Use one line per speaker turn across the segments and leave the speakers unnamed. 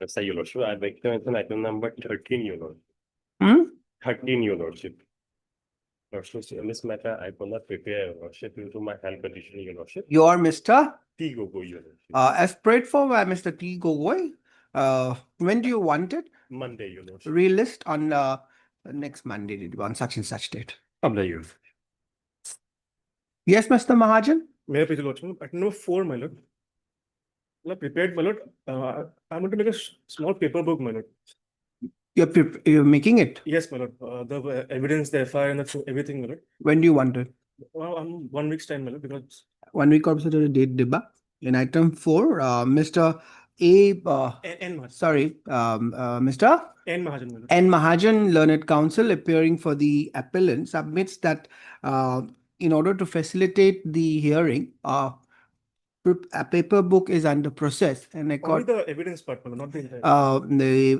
Yes, Your Lordship. I beg to mention item number 13, Your Lordship.
Hmm?
13, Your Lordship. Lordship, in this matter, I could not prepare, Your Lordship, due to my health condition, Your Lordship.
You are Mr.
T. Gogoi, Your Lordship.
As prayed for by Mr. T. Gogoi. When do you want it?
Monday, Your Lordship.
Relist on next Monday, on such and such date.
Your
Yes, Mr. Mahajan?
May I please, Your Lordship? Item number 4, my lord. Well, prepared, my lord. I'm going to make a small paper book, my lord.
You're making it.
Yes, my lord. The evidence, the FIR, and everything, my lord.
When do you want it?
Well, I'm 1 week's time, my lord, because
1 week or so to the date, Dibba. In item 4, Mr. A.
N Mahajan.
Sorry, Mr.
N Mahajan, my lord.
N. Mahajan, Learned Counsel, appearing for the appellant, submits that in order to facilitate the hearing, a paper book is under process and
Only
according
the evidence part, my lord, not the entire.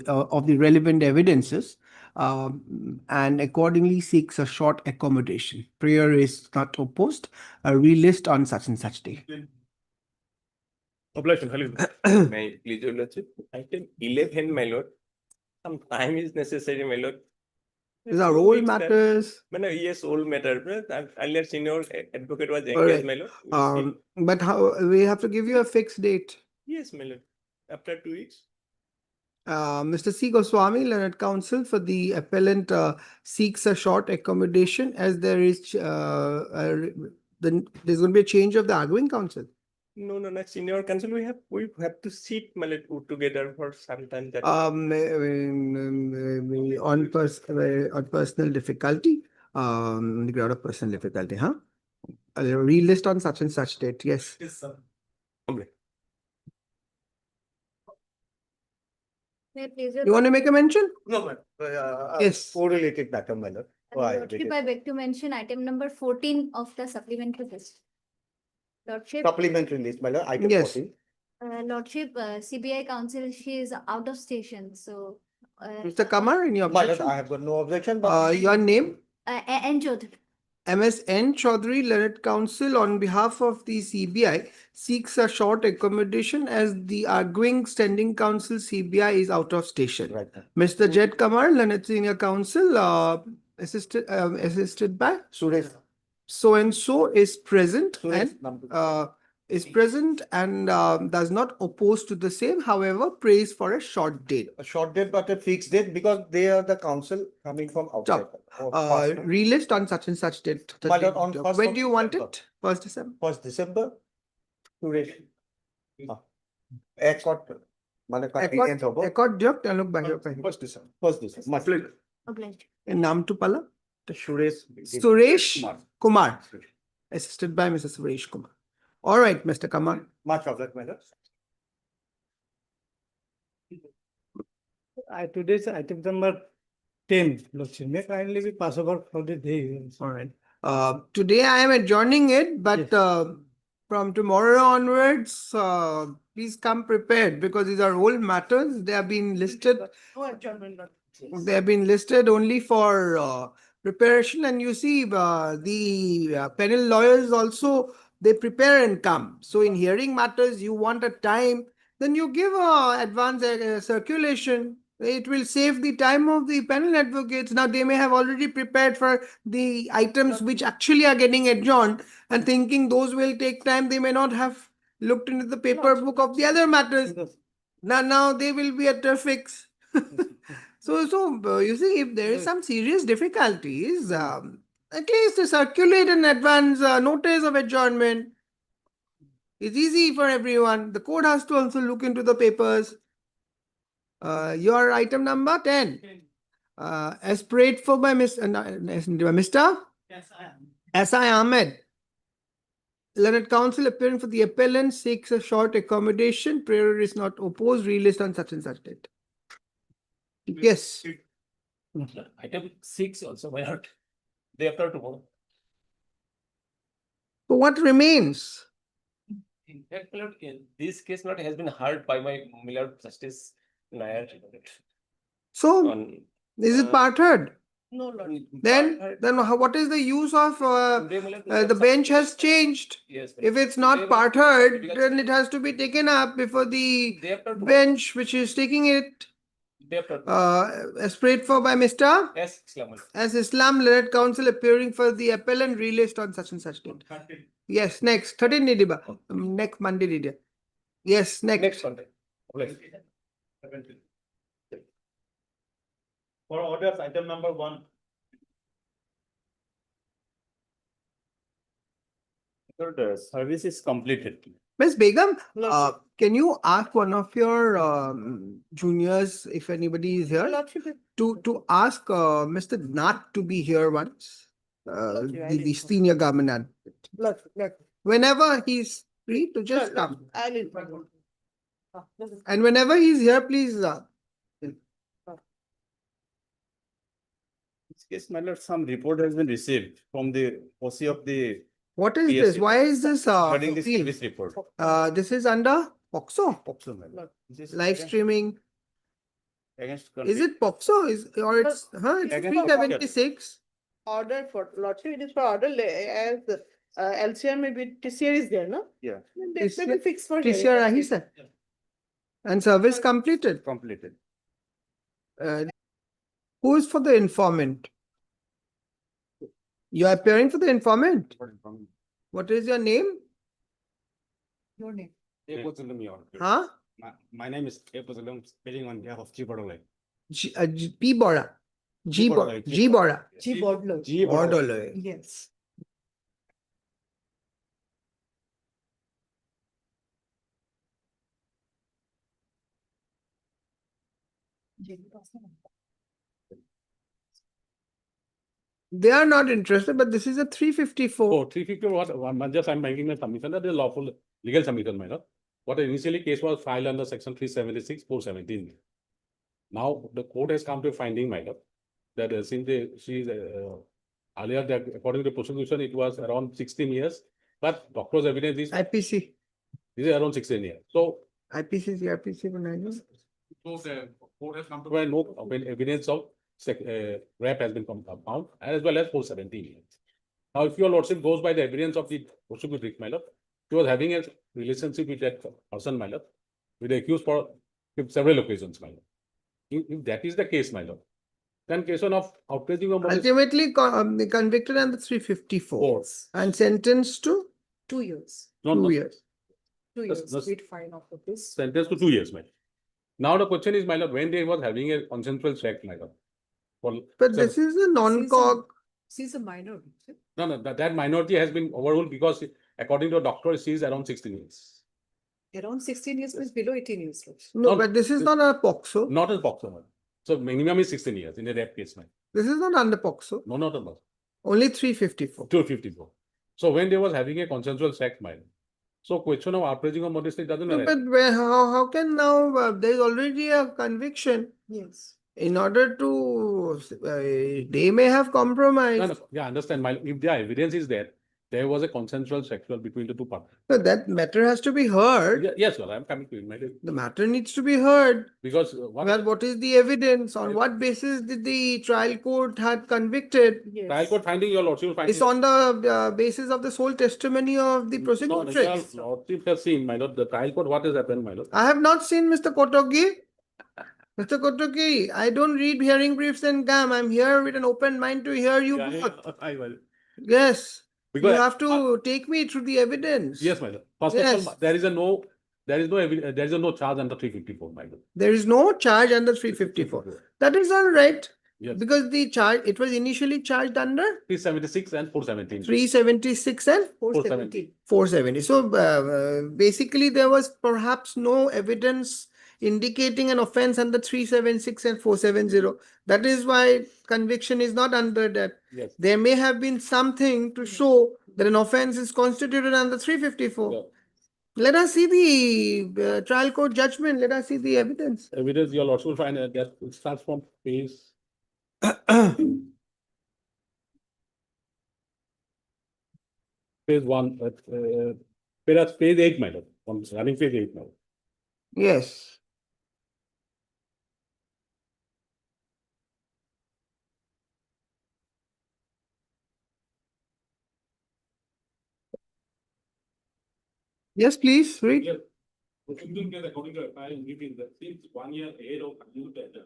of the relevant evidences, and accordingly seeks a short accommodation. Prayer is not opposed. A relist on such and such day.
Obligation, Khalil.
May I please, Your Lordship? Item 11, my lord. Some time is necessary, my lord.
These are
2
all
weeks time.
matters.
Yes, old matter. Earlier senior advocate was
All right.
engaged, my lord. We'll see.
But how we have to give you a fixed date.
Yes, my lord. After 2 weeks.
Mr. C. Goswami, Learned Counsel for the appellant, seeks a short accommodation as there is there's going to be a change of the arguing counsel.
No, senior counsel, we have to sit, my lord, together for some time. That
On personal difficulty, the ground of personal difficulty, huh? Relist on such and such date, yes.
Yes, sir.
May I please
You want to make a mention?
No, ma'am.
Yes.
Correlated matter, my lord.
Lordship, I beg to mention item number 14 of the supplementary list. Lordship,
Supplementary list, my lord, item
Yes.
14.
Lordship, CBI counsel, she is out of station, so.
Mr. Kamar, any
My lord,
objection?
I have got no objection, but
Your name?
N. Chaudhary.
MSN Chaudhary, Learned Counsel, on behalf of the CBI, seeks a short accommodation as the arguing standing counsel CBI is out of station.
right now.
Mr. Jed Kamar, Learned Senior Counsel, assisted by
Suresh,
so and so is present
Suresh,
and does not oppose to the same. However, prays for a short date.
a short date, but a fixed date because they are the council coming from outside.
Relist on such and such date. The
My lord,
date.
on 1st
When
of
do you want
December.
it? 1st December.
1st December. Suresh. Accord, মানে convenient হবো।
Accord দিয়ক তেওঁলোক বাহিৰৰ পৰা আহিব।
1st December.
1st December. My pleasure.
Obliged.
এই নামটো পালা?
Suresh.
Suresh Kumar, assisted by Mr. Suresh Kumar. All right, Mr. Kumar.
Much obliged, my lord.
Today's item number 10, Lordship. May kindly be pass over for the day.
All right. Today I am adjourning it, but from tomorrow onwards, please come prepared because these are old matters. They have been listed.
No adjournment.
They have been listed only for preparation, and you see the panel lawyers also, they prepare and come. So in hearing matters, you want a time, then you give advance circulation. It will save the time of the panel advocates. Now they may have already prepared for the items which actually are getting adjourned and thinking those will take time. They may not have looked into the paper book of the other matters. Now they will be at a fix. So you see, if there is some serious difficulties, at least circulate an advance notice of adjournment. It's easy for everyone. The court has to also look into the papers. Your item number 10. As prayed for by Mr.
Yes, I am.
S.I. Ahmed. Learned Counsel appearing for the appellant seeks a short accommodation. Prayer is not opposed. Relist on such and such date. Yes.
Item 6 also, my lord. Day after tomorrow.
So what remains?
In fact, my lord, this case not has been heard by my Lord Justice Nair.
So
On
is it part heard?
No, Lord.
Then what is the use of, the bench has changed?
Yes.
If it's not part heard, then it has to be taken up before the
They have to.
bench which is taking it,
They have to.
as prayed for by Mr.
Yes, Islam.
As Islam-led counsel appearing for the appellant relist on such and such date. Yes, next, 13 Nidiba, next Monday Nidia. Yes,
Next
next.
Sunday. Please.
For orders, item number 1.
The service is completed.
Ms. Begum, can you ask one of your juniors, if anybody is here, to ask Mr. Nath to be here once? The senior government advocate. Whenever he's free to just come. And whenever he's here, please,
In this case, my lord, some report has been received from the OC of the
what is this?
PSC.
Why is this
regarding the
appeal?
service report.
This is under POXO,
POXO, my lord. This is
live streaming.
against.
Is it POXO? Or it's, it's
Against
376.
Order for lottery, it is for order as LCR maybe TCR is there, no?
Yeah.
Then That may be fixed for.
TCR
hearing.
rahi sir. And service completed.
Completed.
Who is for the informant? You are appearing for the informant? What is your name?
Your name.
Huh?
My name is Eposalam, speaking on behalf of Chibodole.
P. Bora. G. Bora. G. Bora.
G Bodler.
Bordolo.
Yes.
They are not interested, but this is a 354.
Oh, 350 what, just I'm making a submission, that is lawful legal submission, my lord. What initially case was filed under section 376, 417. Now, the court has come to a finding, my lord, that since earlier that according to the prosecution, it was around 16 years, but doctor's evidence
IPC.
is around 16 years. So,
IPC, CRPC, बनाएंगे.
so the court has come to find no evidence of rape has been found, as well as 417. Now, if your lordship goes by the evidence of the prosecutor, my lord, he was having a relationship with that person, my lord, with the accused for several occasions, my lord. If that is the case, my lord, then question of outraging of modesty.
Ultimately convicted under 354
Four.
and sentenced to
2 years.
No,
2
no,
years.
2
That's-
years.
that's-
Wait fine after this.
sentenced to 2 years, my lord. Now the question is, my lord, when they was having a consensual sex, my lord. For
But
several-
this is a non-cog.
She's a minor.
No, that minority has been overruled because according to a doctor, she is around 16 years.
Around 16 years is below 18 years.
No,
No,
but this is
this-
not a POXO.
Not as POXO, my lord. So minimum is 16 years in a rape case, my lord.
This is not under POXO.
No, not a POXO.
Only 354.
254. So when they was having a consensual sex, my lord. So question of outraging of modesty doesn't
No,
arise.
but how can now, there is already a conviction.
Yes.
In order to, they may have compromised.
No, no, yeah, understand, my lord. If the evidence is there was a consensual sexual between the two partners.
So that matter has to be heard.
Yes, sir, I'm coming to it, my lord.
The matter needs to be heard.
Because
Well, what is the evidence? On what basis did the trial court had convicted?
Yes.
trial court finding your lordship will find.
It's on the basis of the sole testimony of the
No,
prosecutrix.
your lordship has seen, my lord, the trial court, what has happened, my lord?
I have not seen Mr. Kotogi. Mr. Kotogi, I don't read hearing briefs and gum. I'm here with an open mind to hear you both.
I will.
Yes, you
Because,
have to take me through the evidence.
yes, my lord. First
Yes.
of all, there is no charge under 354, my lord.
There is no charge under 354. That is all right.
Yes,
Because the charge, it was initially charged under
376 and 417.
376 and
470.
470. So basically, there was perhaps no evidence indicating an offense under 376 and 470. That is why conviction is not under that.
Yes.
There may have been something to show that an offense is constituted under 354.
Yeah.
Let us see the trial court judgment. Let us see the evidence.
Evidence, your lordship will find that it starts from page. Page 1, page 8, my lord. Running page 8 now.
Yes. Yes, please, read.
Yes. Proceeding case according to FIR indicates that since 1 year ahead of accused data,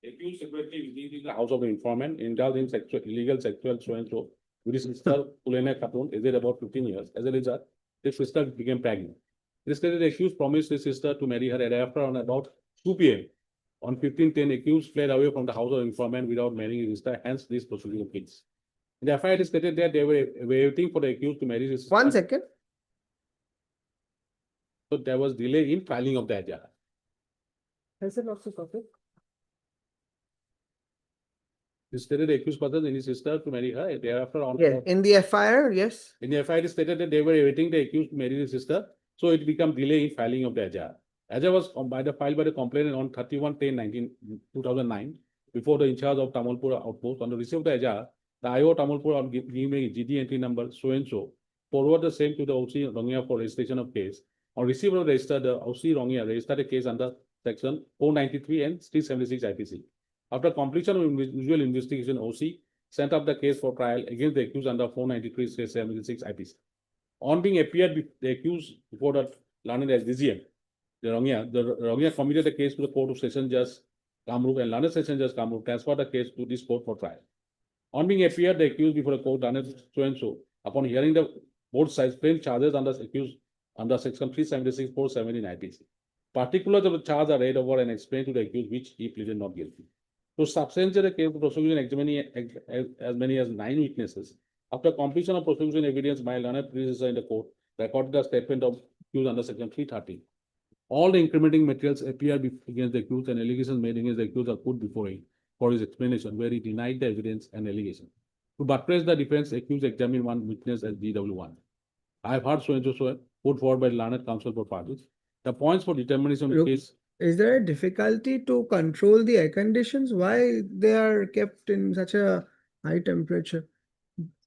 accused separately visiting the house of the informant, indulged in illegal sexual so and so with his sister Ulena Khatun, aged about 15 years. As a result, his sister became pregnant. This stated the accused promised his sister to marry her thereafter on about 2 p.m. On 15/10, accused fled away from the house of informant without marrying his sister, hence this procedural case. In the FIR, it is stated that they were waiting for the accused to marry his sister.
1 second.
So there was delay in filing of the AJAR.
Has it also copied?
It stated the accused person and his sister to marry her thereafter on.
Yes, in the FIR, yes.
In the FIR, it stated that they were awaiting the accused to marry his sister, so it became delay in filing of the AJAR. AJAR was filed by the complainant on 31/10/2009 before the in charge of Tamalpur outpost. On the receipt of the AJAR, the IO Tamalpur on giving GD entry number so and so forward the same to the OC Rongia for registration of case. On receipt of the register, the OC Rongia registered a case under section 493 and 376 IPC. After completion of usual investigation, OC sent up the case for trial against the accused under 493 376 IPC. On being appeared, the accused before the learned as DGM, the Rongia committed the case to the Court of Session Judge Kamrup and learned Session Judge Kamrup transferred the case to this court for trial. On being appeared, the accused before the court learned so and so. Upon hearing the both sides framed charges under accused under section 376 417 IPC. Particulars of the charge are read over and explained to the accused, which he pleaded not guilty. To substantiate the case, the prosecution examining as many as 9 witnesses. After completion of prosecution evidence, my learned predecessor in the court recorded a statement of accused under section 330. All the incriminating materials appear against the accused and allegations made against the accused are put before him for his explanation, where he denied the evidence and allegation. To buttress the defense, accused examined one witness as DW1. I have heard so and so put forward by learned counsel for parties. The points for determination of the
Look,
case.
Is there a difficulty to control the air conditions? Why they are kept in such a high temperature?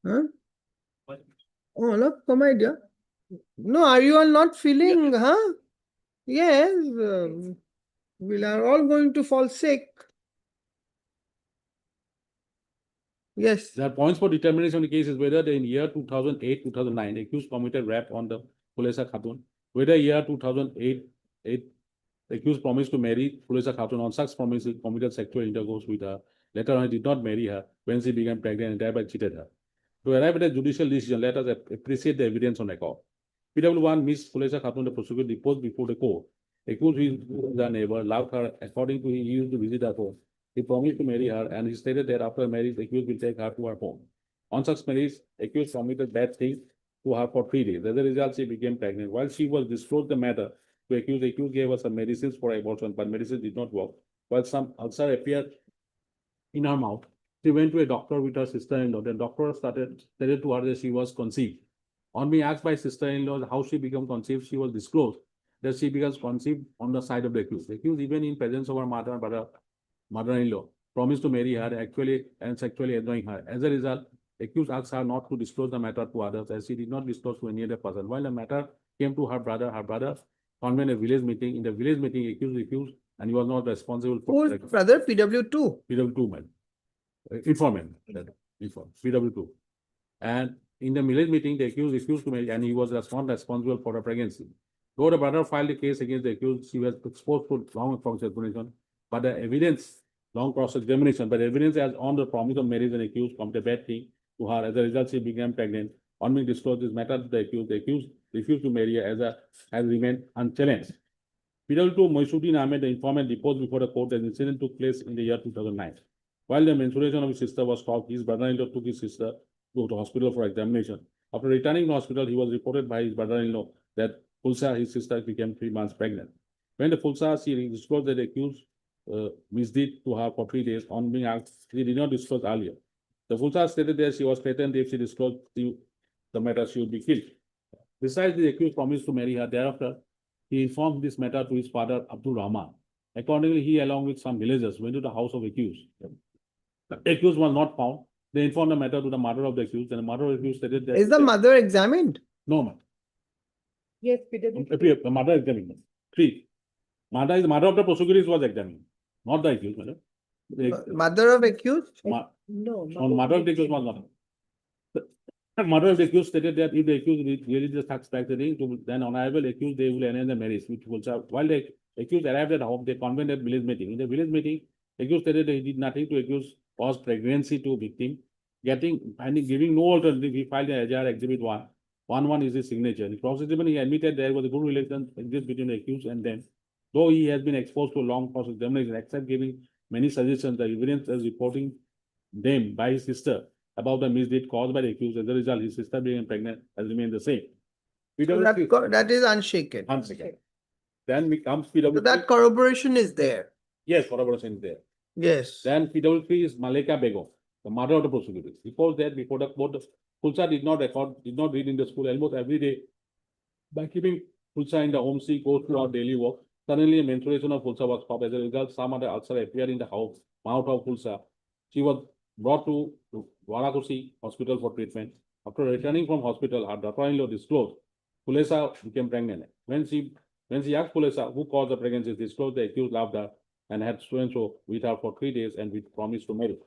Huh? Oh, look, come idea. No, are you all not feeling, huh? Yes, we are all going to fall sick. Yes.
There are points for determination of the case is whether in year 2008-2009, the accused committed rape on the Phulesa Khatun, whether year 2008, the accused promised to marry Phulesa Khatun. On such promise, he committed sexual intercourse with her. Later on, he did not marry her when she became pregnant and thereby cheated her. To arrive at a judicial decision, let us appreciate the evidence on record. PW1, Miss Phulesa Khatun, the prosecutor, deposed before the court. Accused, who is her neighbor, loved her. According to him, he used to visit her home. He promised to marry her, and he stated that after marriage, the accused will take her to her home. On such marriage, accused committed bad things to her for 3 days. As a result, she became pregnant. While she was disclosed the matter to accused, the accused gave her some medicines for abortion, but medicines did not work. While some ulcer appeared in her mouth, she went to a doctor with her sister-in-law. The doctor stated to her that she was conceived. On being asked by sister-in-law how she became conceived, she was disclosed that she becomes conceived on the side of the accused. The accused, even in presence of her mother-in-law, promised to marry her and sexually enjoying her. As a result, accused asked her not to disclose the matter to others, as she did not disclose to any other person. While the matter came to her brother convened a village meeting. In the village meeting, accused refused, and he was not responsible for.
Who's brother? PW2.
PW2 man. Informant. PW2. And in the village meeting, the accused refused to marry, and he was not responsible for the pregnancy. Though the brother filed a case against the accused, she was exposed to long cross-examination, but the evidence, long cross-examination, but evidence as on the promise of marriage and accused committed a bad thing to her. As a result, she became pregnant. On being disclosed this matter to the accused refused to marry her has remained unchallenged. PW2 Moisuddin Ahmed, the informant, deposed before the court. An incident took place in the year 2009. While the menstruation of his sister was stopped, his brother-in-law took his sister to the hospital for examination. After returning to the hospital, he was reported by his brother-in-law that Phulesa, his sister, became 3 months pregnant. When the Phulesa, she disclosed that the accused misdeed to her for 3 days. On being asked, she did not disclose earlier. The Phulesa stated that she was threatened if she disclosed the matter, she would be killed. Besides, the accused promised to marry her. Thereafter, he informed this matter to his father, Abdul Rahman. Accordingly, he, along with some villagers, went to the house of accused. The accused was not found. They informed the matter to the mother of the accused, and the mother of the accused stated that.
Is the mother examined?
No, man.
Yes, PW.
The mother examined. 3. Mother is the mother of the prosecutor was examined, not the accused, madam.
Mother of accused?
No.
Mother of the accused was not. Mother of the accused stated that if the accused really just suspects practicing, then honorable accused, they will announce the marriage, which will serve. While the accused arrived at home, they convened at village meeting. In the village meeting, accused stated that he did nothing to accuse caused pregnancy to victim. Giving no alternative, he filed the AJR Exhibit 1. 1 is his signature. In cross-examination, he admitted there was a good relation exist between the accused and them. Though he has been exposed to a long cross-examination, except giving many suggestions, the evidence is reporting them by his sister about the misdeed caused by the accused. As a result, his sister being pregnant has remained the same.
So that is unshaken.
One second. Then we comes
So
PW3.
that corroboration is there.
Yes, corroboration is there.
Yes.
Then PW3 is Malika Begum, the mother of the prosecutor. Reports that before the court, Fulsa did not read in the school almost every day. By keeping Fulsa in the home, she goes through her daily work. Suddenly, a menstruation of Fulsa was stopped. As a result, some other ulcer appeared in the mouth of Fulsa. She was brought to Varakosi Hospital for treatment. After returning from hospital, her daughter-in-law disclosed Fulesa became pregnant. When she asked Fulesa who caused the pregnancy, she disclosed the accused loved her and had so-and-so with her for 3 days and with promise to marry.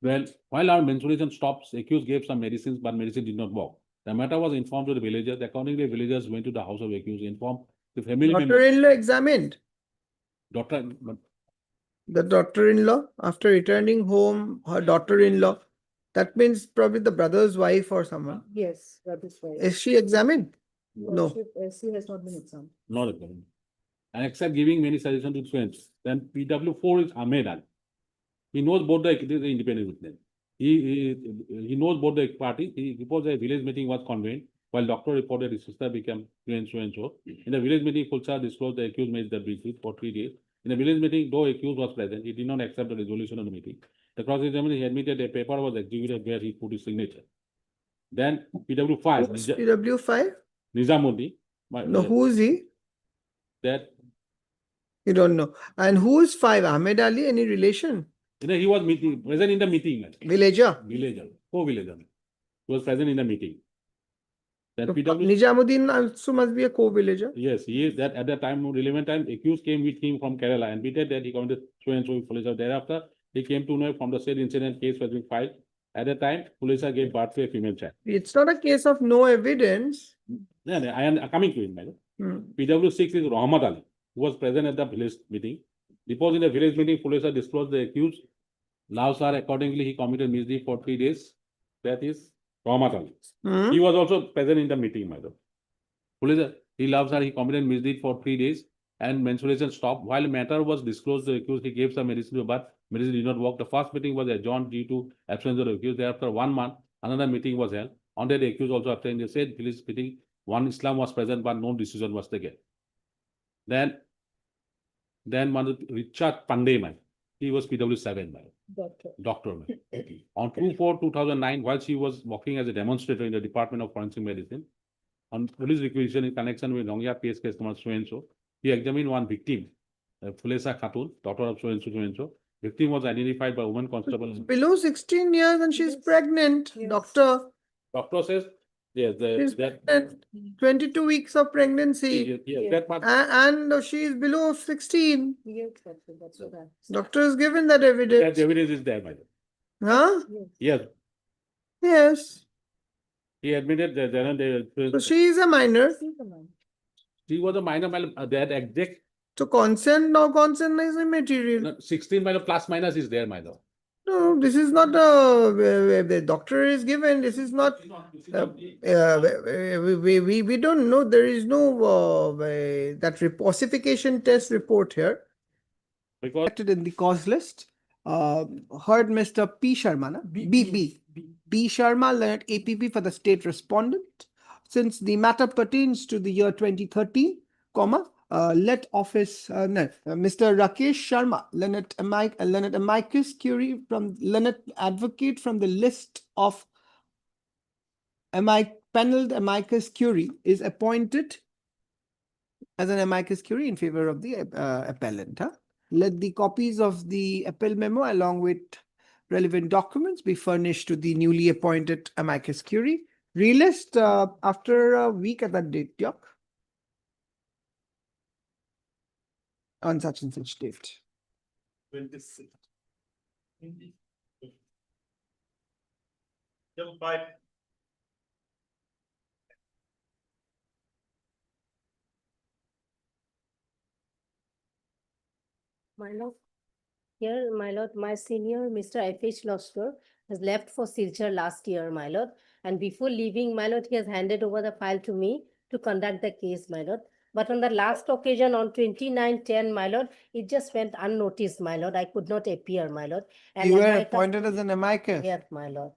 Well, while our menstruation stops, accused gave some medicines, but medicine did not work. The matter was informed to the villagers. Accordingly, villagers went to the house of accused, informed the family member.
Daughter-in-law examined.
Doctor,
The daughter-in-law, after returning home, her daughter-in-law, that means probably the brother's wife or someone.
Yes, that is why.
Is she examined? No.
She has not been examined.
not a problem. And except giving many suggestions to friends, then PW4 is Ahmed Ali. He knows both the independent witness. He knows both the parties. He reports a village meeting was convened, while doctor reported his sister became so and so. In the village meeting, Fulsa disclosed the accused made the visit for 3 days. In the village meeting, though accused was present, he did not accept the resolution of the meeting. The cross-examination, he admitted a paper was executed where he put his signature. Then PW5,
Who's PW5?
Nizamuddin.
No, who is he?
That
You don't know. And who is 5? Ahmed Ali? Any relation?
he was present in the meeting.
Villager?
Villager, co-villager. He was present in the meeting. Then
So,
PW,
Nijamuddin also must be a co-villager.
yes, he is that at that time, relevant time, accused came with him from Kerala and admitted that he committed so and so with police. Thereafter, he came to know from the said incident case was being filed. At that time, police gave birth to a female child.
It's not a case of no evidence.
Yeah, I am coming to it, madam. PW6 is Rahmat Ali, who was present at the village meeting. Deposed in the village meeting, police disclosed the accused. Now, sir, accordingly, he committed misdeed for 3 days. That is Rahmat Ali.
Hmm?
He was also present in the meeting, madam. Police, he loves her, he committed misdeed for 3 days and menstruation stopped. While matter was disclosed, the accused, he gave some medicine, but medicine did not work. The first meeting was adjourned due to absence of the accused. Thereafter 1 month, another meeting was held. On that, the accused also obtained the said village meeting. One Islam was present, but no decision was taken. Then one Richard Pandey, man. He was PW7, man. Doctor. Man. On 2/4/2009, while she was working as a demonstrator in the Department of Forensic Medicine, on police requisition in connection with Nongya PS case number so and so, he examined one victim, Fulesa Khatun, daughter of so and so. Victim was identified by woman constable.
Below 16 years and she's pregnant.
Yes.
Doctor,
Doctor says, yes,
she's
that,
pregnant. 22 weeks of pregnancy.
yes, that part.
And she is below 16.
Yes, that's what I.
Doctor has given that
That
evidence.
evidence is there, madam.
Huh?
Yes,
Yes.
he admitted that
So she is a minor.
she was a minor, madam. That exact
So consent, no consent is immaterial.
16 madam plus minus is there, madam.
No, this is not a, the doctor is given, this is not, we don't know, there is no, that ossification test report here.
Because
Acted in the cause list, heard Mr. P. Sharma, na? B. Sharma, Leonard APP for the state respondent. Since the matter pertains to the year 2013, let office, Mr. Rakesh Sharma, Leonard Amicus Curie from Leonard Advocate from the list of paneled amicus curie is appointed as an amicus curie in favor of the appellant. Let the copies of the appel memo along with relevant documents be furnished to the newly appointed amicus curie. Relist after a week at that date, Yok. On such and such date.
My lord, here, my lord, my senior, Mr. F.H. Losker, has left for Silchar last year, my lord. And before leaving, my lord, he has handed over the file to me to conduct the case, my lord. But on the last occasion, on 29/10, my lord, it just went unnoticed, my lord. I could not appear, my lord. And
You
at
were
my
appointed as an amicus.
Yes, my lord.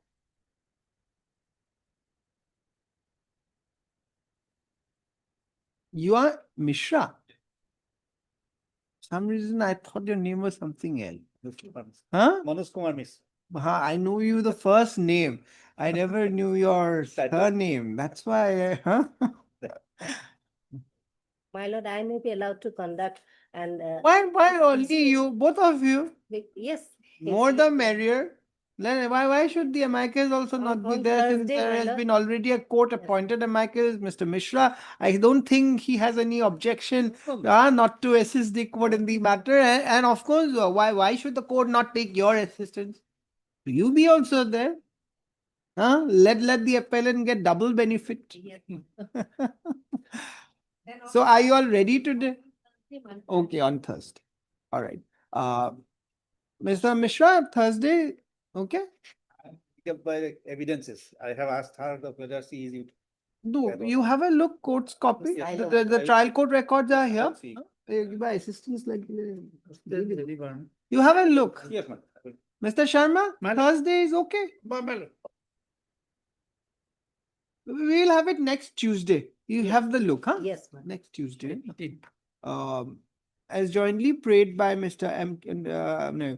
You are Mishra. Some reason I thought your name was something else. Huh?
Manoj Kumar Miss.
I knew you the first name. I never knew your surname. That's why, huh?
My lord, I may be allowed to conduct and.
Why only you, both of you?
Yes.
More
yes,
the
yes.
merrier. Then why should the amicus also
On-
not be
on
there since
Thursday,
there
my
has
lord.
been already a court appointed amicus, Mr. Mishra. I don't think he has any objection not to assist the court in the matter. And of course, why should the court not take your assistance? You be also there. Let the appellant get double benefit. So are you all ready today? Okay, on Thursday. All right. Mr. Mishra, Thursday, okay?
By evidences, I have asked her whether she is.
No, you have a look, court's copy.
Yes,
The trial court records are here.
I'll see.
By assistance like you have a look.
Yes, ma'am.
Mr. Sharma, Thursday is okay. We'll have it next Tuesday. You have the look, huh?
Yes, ma'am.
Next Tuesday. As jointly prayed by Mr. M. No,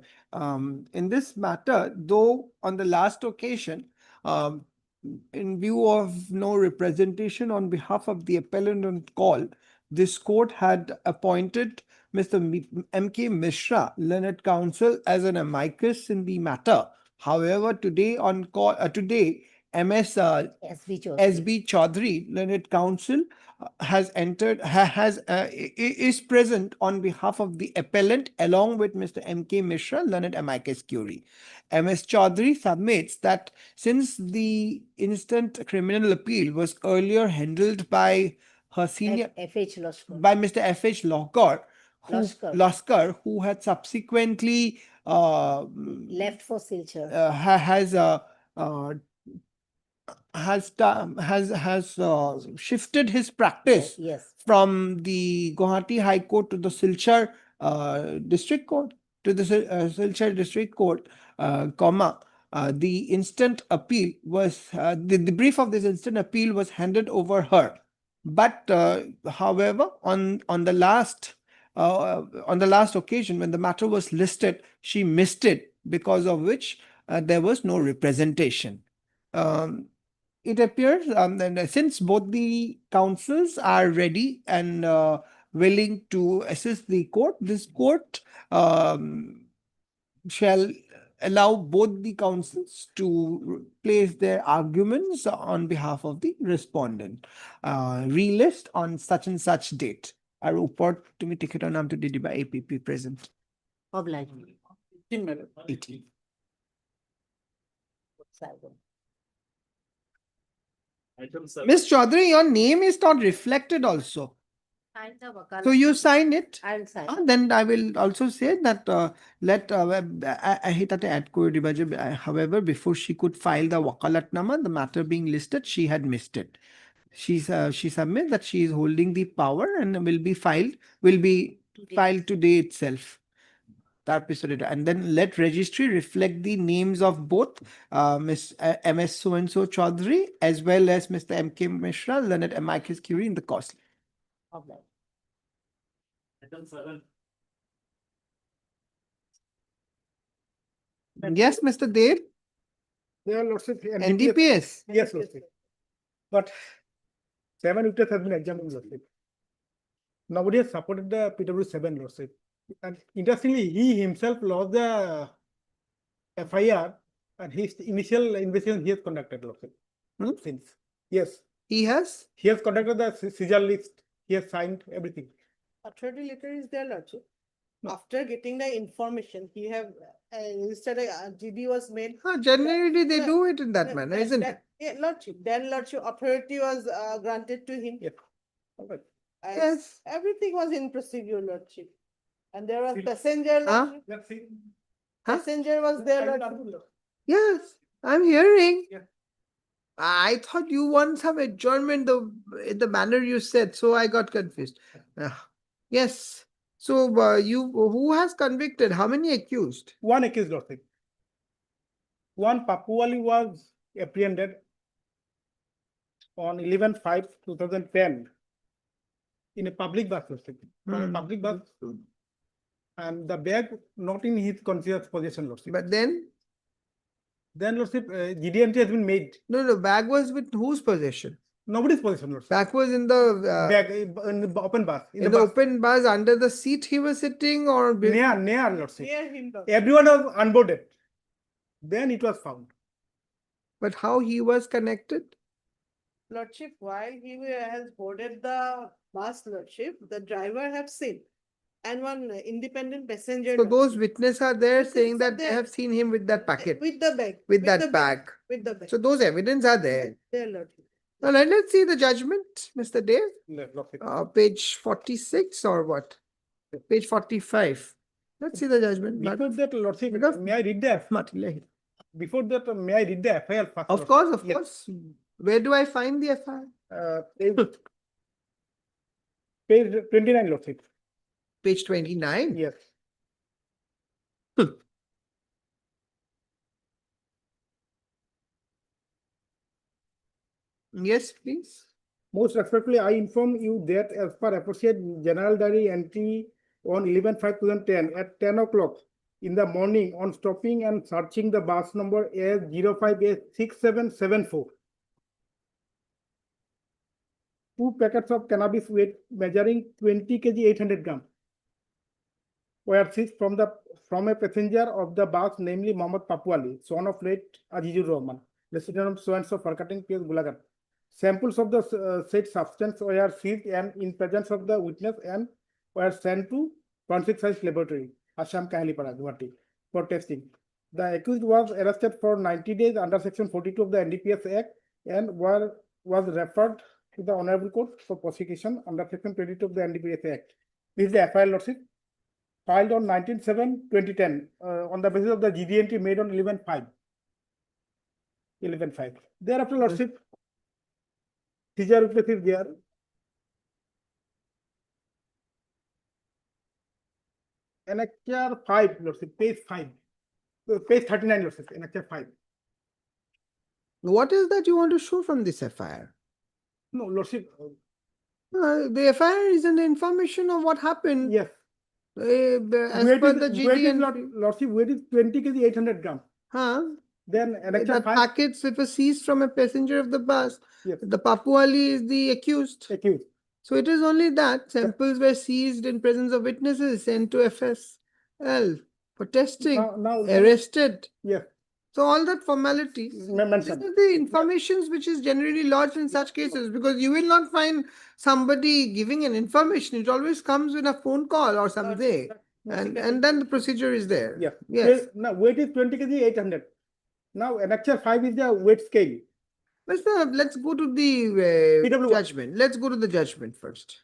in this matter, though on the last occasion, in view of no representation on behalf of the appellant on call, this court had appointed Mr. M.K. Mishra, learned counsel, as an amicus in the matter. However, today on call, MS
SB Chaudhary.
SB Chaudhary, learned counsel, has entered, is present on behalf of the appellant along with Mr. M.K. Mishra, learned amicus curiae. MS Chaudhary submits that since the instant criminal appeal was earlier handled by her senior,
F.H. Losker.
by Mr. F.H. Losker, who had subsequently
Left for Silchar.
Has shifted his practice
Yes.
from the Guwahati High Court to the Silchar District Court, Silchar District Court, the instant appeal was, the brief of this instant appeal was handed over her. But however, on the last occasion when the matter was listed, she missed it, because of which there was no representation. It appears and since both the counsels are ready and willing to assist the court, this court shall allow both the counsels to place their arguments on behalf of the respondent. Relist on such and such date. আর উপর তুমি টিকিটের নামটা দিয়ে দিবা APP present.
Obliged.
18. Miss Chaudhary, your name is not reflected also.
Sign the wakalat.
So you sign it.
I'll sign.
Then I will also say that তাতে add করে দিবা যে, however, before she could file the wakalatnama, the matter being listed, she had missed it. She submits that she is holding the power and will be filed today itself. And then let registry reflect the names of both Miss MS so-and-so Chaudhary as well as Mr. M.K. Mishra, learned amicus curiae in the costly.
Obliged.
Yes, Mr. Dev,
There are lots of
NDPS.
Yes, Lordship. But 7 witnesses has been examined, Lordship. Nobody has supported the PW7, Lordship. And interestingly, he himself lost the FIR and his initial investigation he has conducted, Lordship. Since. Yes,
He has?
he has conducted the seizure list. He has signed everything.
Authority letter is there, Lordship. after getting the information, he have instead GD was made.
Generally, they
Yeah,
do it in that
Yeah,
manner, isn't it?
Yeah, Lordship, then Lordship authority was granted to him.
Yes. Alright.
And
Yes.
everything was in procedure, Lordship. And there was passenger,
Huh?
Lordship.
Let's see.
Huh?
Passenger was there, Lordship.
Yes, I'm hearing.
Yeah.
I thought you want some adjournment in the manner you said, so I got confused. Yes. So who has convicted? How many accused?
One accused, Lordship. One Papuali was apprehended on 11/5/2010 in a public bus, Lordship. From a
Hmm.
public bus. And the bag not in his conscious possession, Lordship.
But then,
Then, Lordship, GD entry has been made.
no, bag was with whose possession?
Nobody's possession, Lordship.
Bag was in the
Bag in the open bus.
in the
bus.
open bus under the seat he was sitting, or
Near, Lordship.
Near him, Lordship.
Everyone was unboarded. Then it was found.
but how he was connected?
Lordship, while he has boarded the bus, Lordship, the driver have seen. And one independent passenger.
So those
Lordship,
witnesses are there
Witnesses
saying
are
that they
there.
have seen him with that packet,
With the bag.
with
the
that bag.
With the bag.
So those evidence are there.
There, Lordship.
Now let's see the judgment, Mr. Dave.
Lordship.
Page 46 or what? Page 45. Let's see the judgment.
Before that, Lordship,
Because-
may I read the
Mathilahi.
before that, may I read the FIR first?
Of
Lordship?
course, of
Yes.
course. Where do I find the FIR?
Page 29, Lordship.
Page 29.
Yes.
Yes, please.
Most respectfully, I inform you that as per Associate General Diary entry on 11/5/2010 at 10 o'clock in the morning on stopping and searching the bus number S05A6774. 2 packets of cannabis weight measuring 20 kg 800 gram were seized from a passenger of the bus, namely Mohammad Papuali, son of late Azizur Rahman, resident of so-and-so Farkating PS Gulagat. Samples of the said substance were seized and in presence of the witness and were sent to Forensic Science Laboratory, Assam Kahalipara, Guwahati, for testing. The accused was arrested for 90 days under Section 42 of the NDPS Act and was referred to the Honorable Court for prosecution under Section 22 of the NDPS Act. This is the FIR, Lordship, filed on 19/7/2010 on the basis of the GD entry made on 11/5. 11/5. Thereafter, Lordship, seizure witness is there. Annexure 5, Lordship, page 5. Page 39, Lordship, Annexure 5.
What is that you want to show from this FIR?
No, Lordship,
The FIR is an information of what happened.
yes.
As
Weight
per
is-
the
weight
GD
is not- Lordship, weight is 20 kg 800 gram.
Huh?
Then Annexure
The
5,
packets that were seized from a passenger of the bus.
yes,
The Papuali is the accused.
accused.
So it is only that samples were seized in presence of witnesses, sent to FSL for testing,
Now,
arrested.
yes,
So all that formality.
mentioned.
This is the information which is generally lodged in such cases, because you will not find somebody giving an information. It always comes with a phone call or something. And then the procedure is there.
Yes.
Yes.
Now, weight is 20 kg 800. Now, Annexure 5 is the weight scale.
Let's go to the
PW1.
judgment. Let's go to the judgment first.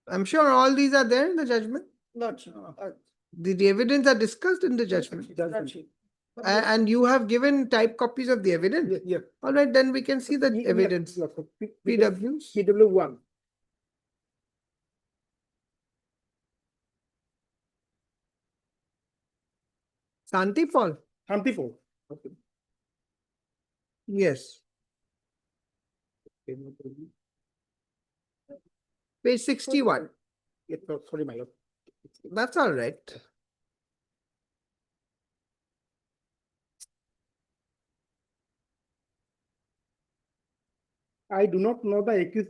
I'm sure all these are there in the judgment.
Lordship.
The evidence are discussed in the judgment.
Lordship.
And you have given type copies of the evidence.
Yes, yes.
All right, then we can see the
Yes,
evidence.
Lordship.
PWs.
PW1.
Santipal.
74. Okay.
Yes. Page 61.
Yes, sorry, my lord.
That's all right.
I do not know the accused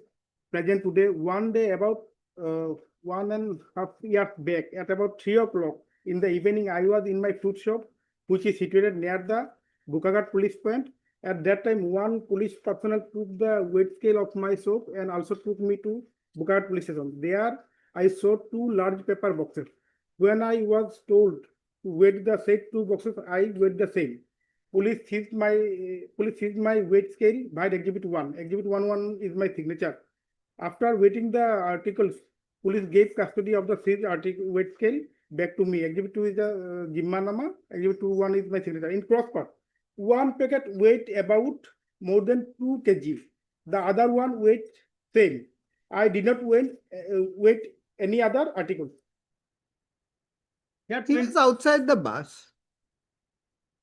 present today. One day, about 1.5 years back, at about 3 o'clock in the evening, I was in my fruit shop, which is situated near the Bukagat police point, At that time, one police personnel took the weight scale of my soap and also took me to Bukat police station. There, I saw two large paper boxes. When I was told to weight the said two boxes, I weighed the same. Police seized my weight scale by Exhibit 1. Exhibit 1 is my signature. After weighting the articles, police gave custody of the seized article weight scale back to me. Exhibit 2 is the Jimmanama. Exhibit 1 is my signature. In cross part, one packet weight about more than 2 kg. The other one weight same. I did not weight any other article. Yeah,
He was outside the bus.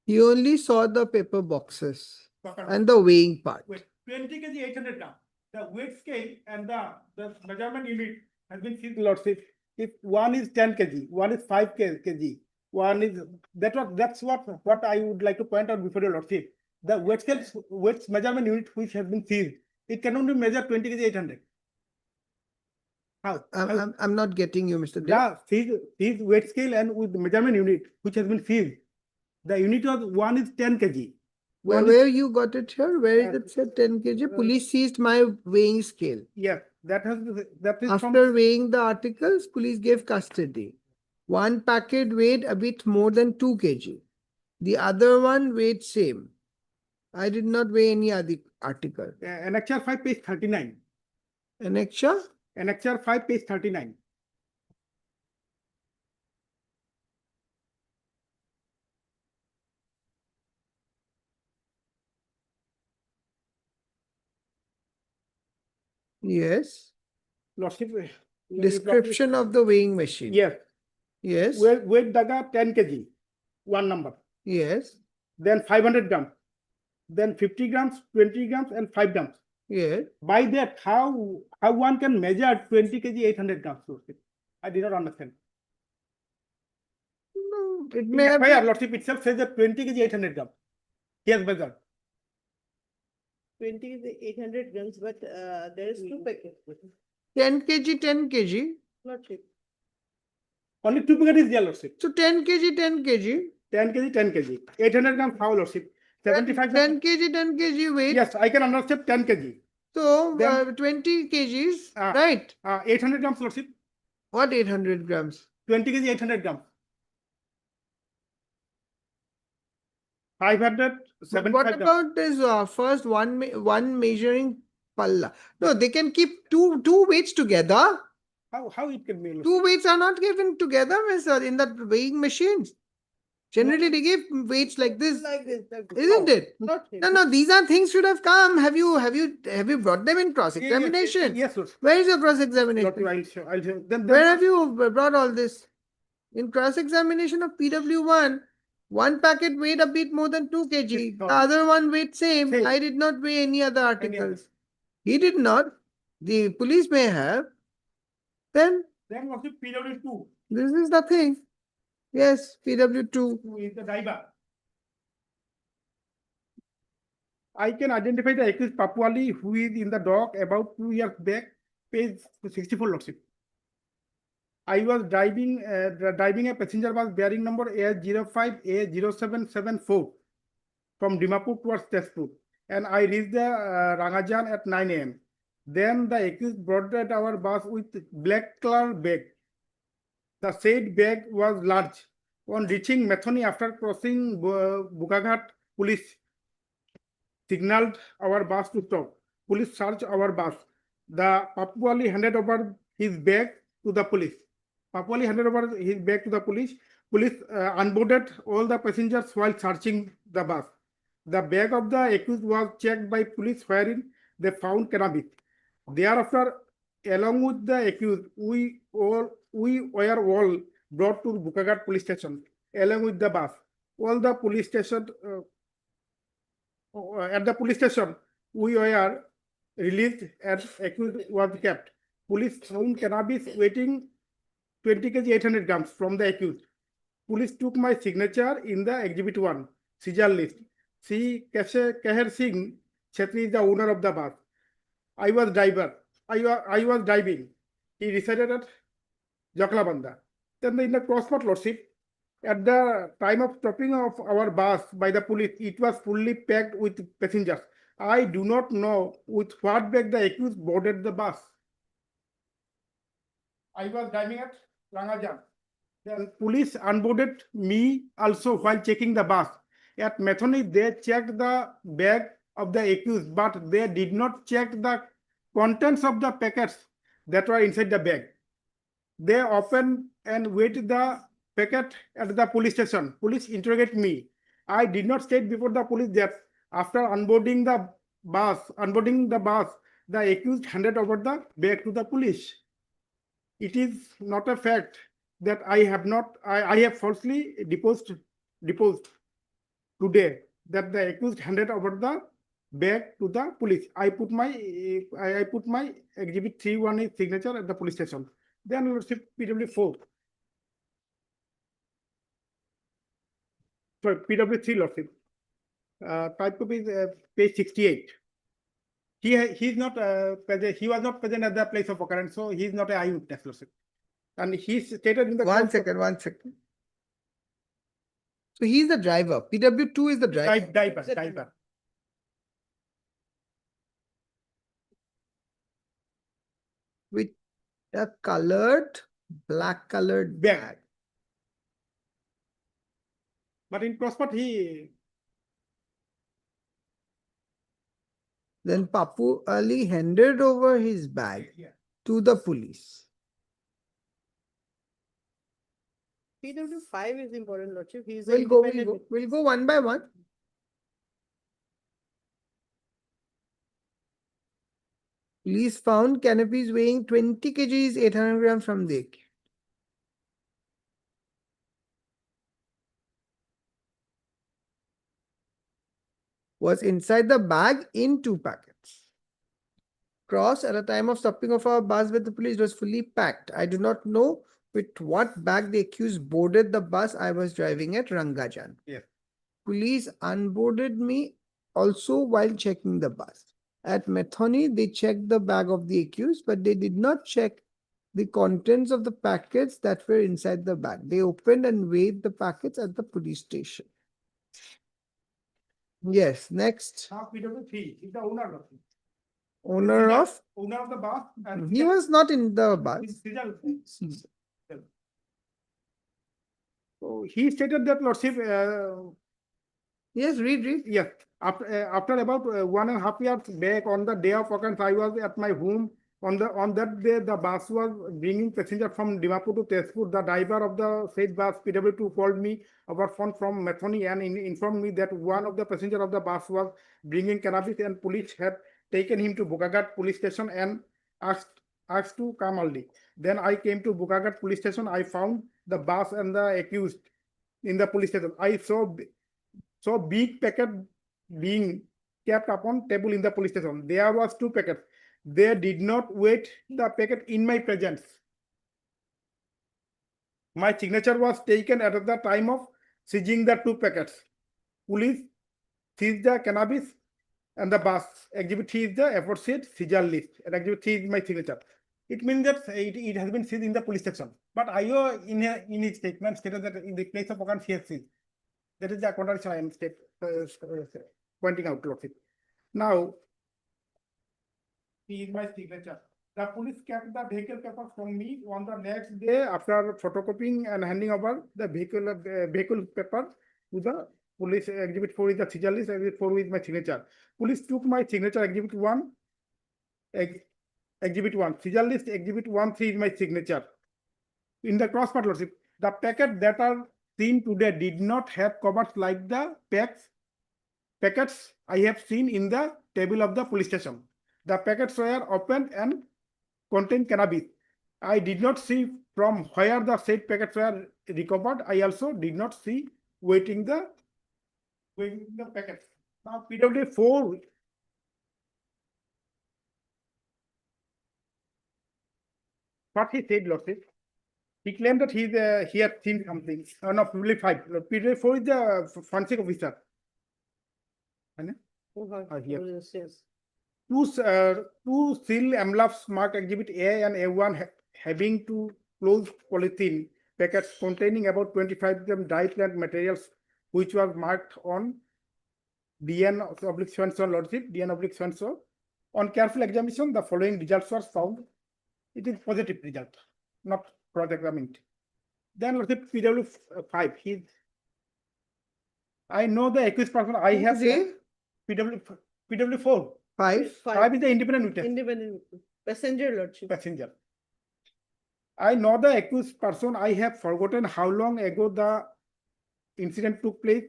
He only saw the paper boxes and the weighing part.
Wait, 20 kg 800 gram. The weight scale and the measurement unit has been seized, Lordship. If one is 10 kg, one is 5 kg, one is that's what I would like to point out before your Lordship. The weight scale weight measurement unit which has been seized, it can only measure 20 kg 800. How?
I'm not getting you, Mr. Dev.
Yeah, seized weight scale and with the measurement unit which has been seized. The unit of one is 10 kg.
Where you got it here? Where is it said 10 kg? Police seized my weighing scale.
Yes, that is from.
After weighing the articles, police gave custody. One packet weighed a bit more than 2 kg. The other one weighed same. I did not weigh any other article.
Annexure 5, page 39.
Annexure?
Annexure 5, page 39.
Yes.
Lordship.
Description of the weighing machine.
Yes.
Yes.
Weight daga 10 kg. One number.
Yes.
Then 500 grams. Then 50 grams, 20 grams, and 5 grams.
Yes.
By that, how one can measure 20 kg 800 grams? Lordship? I did not understand.
No, it
In
may have
FIR,
been
Lordship itself says that 20 kg 800 grams. He has measured.
20 is 800 grams, but there is two packets.
10 kg, 10 kg.
Lordship.
Only two packets is there, Lordship.
So 10 kg, 10 kg.
10 kg, 10 kg. 800 grams, how, Lordship? 75
10 kg, 10 kg weight.
Yes, I can understand 10 kg.
So
Then-
20 kgs,
Ah.
right?
800 grams, Lordship.
What 800 grams?
20 kg 800 grams. 500,
But
75
what
grams.
about this first one measuring palla? No, they can keep two weights together.
How it can be? Lordship?
Two weights are not given together, Mr. in that weighing machines. Generally, they give weights like this,
Like this.
isn't it?
Lordship.
No, these are things should have come. Have you brought them in cross
Yes,
examination?
Yes, Lordship.
Where is your cross
Lordship,
examination?
I'll show. Then
Where have you brought all this? In cross examination of PW1, one packet weighed a bit more than 2 kg.
Yes,
The
no.
other one weighed same.
Same.
I did not weigh any other
Any
articles. He did not. The police may have. Then
Then Lordship, PW2
this is the thing. Yes, PW2.
who is the driver. I can identify the accused Papuali who is in the dock about 2 years back, page 64, Lordship. I was driving a passenger bus bearing number A05A0774 from Dimapur towards Tezpur, and I reached the Rangajan at 9 a.m. Then the accused boarded our bus with black color bag. The said bag was large. On reaching Mathoni after crossing Bukaghat, police signaled our bus to stop. Police searched our bus. The Papuali handed over his bag to the police. Papuali handed over his bag to the police. Police unboarded all the passengers while searching the bus. The bag of the accused was checked by police wherein they found cannabis. Thereafter, along with the accused, we were all brought to Bukaghat police station along with the bus. All the police station at the police station, we were released and accused was kept. Police found cannabis weighing 20 kg 800 grams from the accused. Police took my signature in the Exhibit 1 seizure list. C. Keher Singh Chetri is the owner of the bus. I was driving. He resided at Jaklabanda. Then in the crossport, Lordship, At the time of stopping of our bus by the police, it was fully packed with passengers. I do not know with what bag the accused boarded the bus. I was driving at Rangajan. The police unboarded me also while checking the bus. At Methoni, they checked the bag of the accused, but they did not check the contents of the packets that were inside the bag. They opened and weighed the packet at the police station. Police interrogate me. I did not state before the police that after unboarding the bus, the accused handed over the bag to the police. It is not a fact that I have falsely deposed today that the accused handed over the bag to the police. I put my exhibit 3-1 signature at the police station. Then we receive PW4. Sorry, PW3 lordship. Type copy is page 68. He's not present. He was not present at the place of occurrence, so he is not an eyewitness lordship. And he stated in the
One
court-
second. So he's the driver. PW2 is the driver.
Diaper.
With a black colored bag.
But in Prosper,
Then Papu Ali handed over his bag to the police.
PW5 is important, Lordship. He is
We'll go one by one. Police found canopies weighing 20 kgs, 800 grams from the accused. Was inside the bag in 2 packets. Cross at the time of stopping of our bus with the police was fully packed. I do not know with what bag the accused boarded the bus I was driving at Rangajan.
Yes.
Police unboarded me also while checking the bus. At Methoni, they checked the bag of the accused, but they did not check the contents of the packets that were inside the bag. They opened and weighed the packets at the police station. Yes, next.
now PW3 is the owner of it.
Owner of?
Owner of the bus. And
He was not in the bus.
So he stated that lordship,
Yes, read.
yes, after about 1.5 years back on the day of occurrence, I was at my home. On that day, the bus was bringing passenger from Dimapur to Tezpur. The driver of the said bus, PW2, called me over phone from Methoni and informed me that one of the passenger of the bus was bringing cannabis and police had taken him to Bokagat police station and asked to come early. Then I came to Bokagat police station. I found the bus and the accused in the police station. I saw big packet being kept upon table in the police station. There was 2 packets. They did not weight the packet in my presence. My signature was taken at the time of seizing the 2 packets. Police seized the cannabis and the bus. Exhibit 3 is the aforesaid seizure list. And Exhibit 3 is my signature. It means that it has been seized in the police section. But IO in his statement stated that in the place of occurrence he has seized. That is the contradiction I am pointing out, Lordship. Now, he is my signature. The police kept the vehicle paper from me on the next day after photocopying and handing over the vehicle paper to the police. Exhibit 4 is the seizure list. Exhibit 4 is my signature. Police took my signature. Exhibit 1. Exhibit 1. Seizure list. Exhibit 1-3 is my signature. In the cross part, Lordship, the packet that are seen today did not have covers like the packets I have seen in the table of the police station. The packets were opened and contained cannabis. I did not see from where the said packets were recovered. I also did not see weighting the packets. Now PW4. What he said, Lordship. He claimed that he had seen something. No, PW5. PW4 is the forensic officer. Here.
Yes.
Two seal envelopes marked Exhibit A and A1 having 2 closed polythene packets containing about 25 gram dry plant materials, which was marked on DN oblique Swanson Lordship, DN oblique Swanson. On careful examination, the following results were found. It is positive result, not cross-examined. Then Lordship PW5, I know the accused person I have
See,
PW4.
five.
Five is the independent witness.
Independent passenger lordship.
Passenger. I know the accused person. I have forgotten how long ago the incident took place.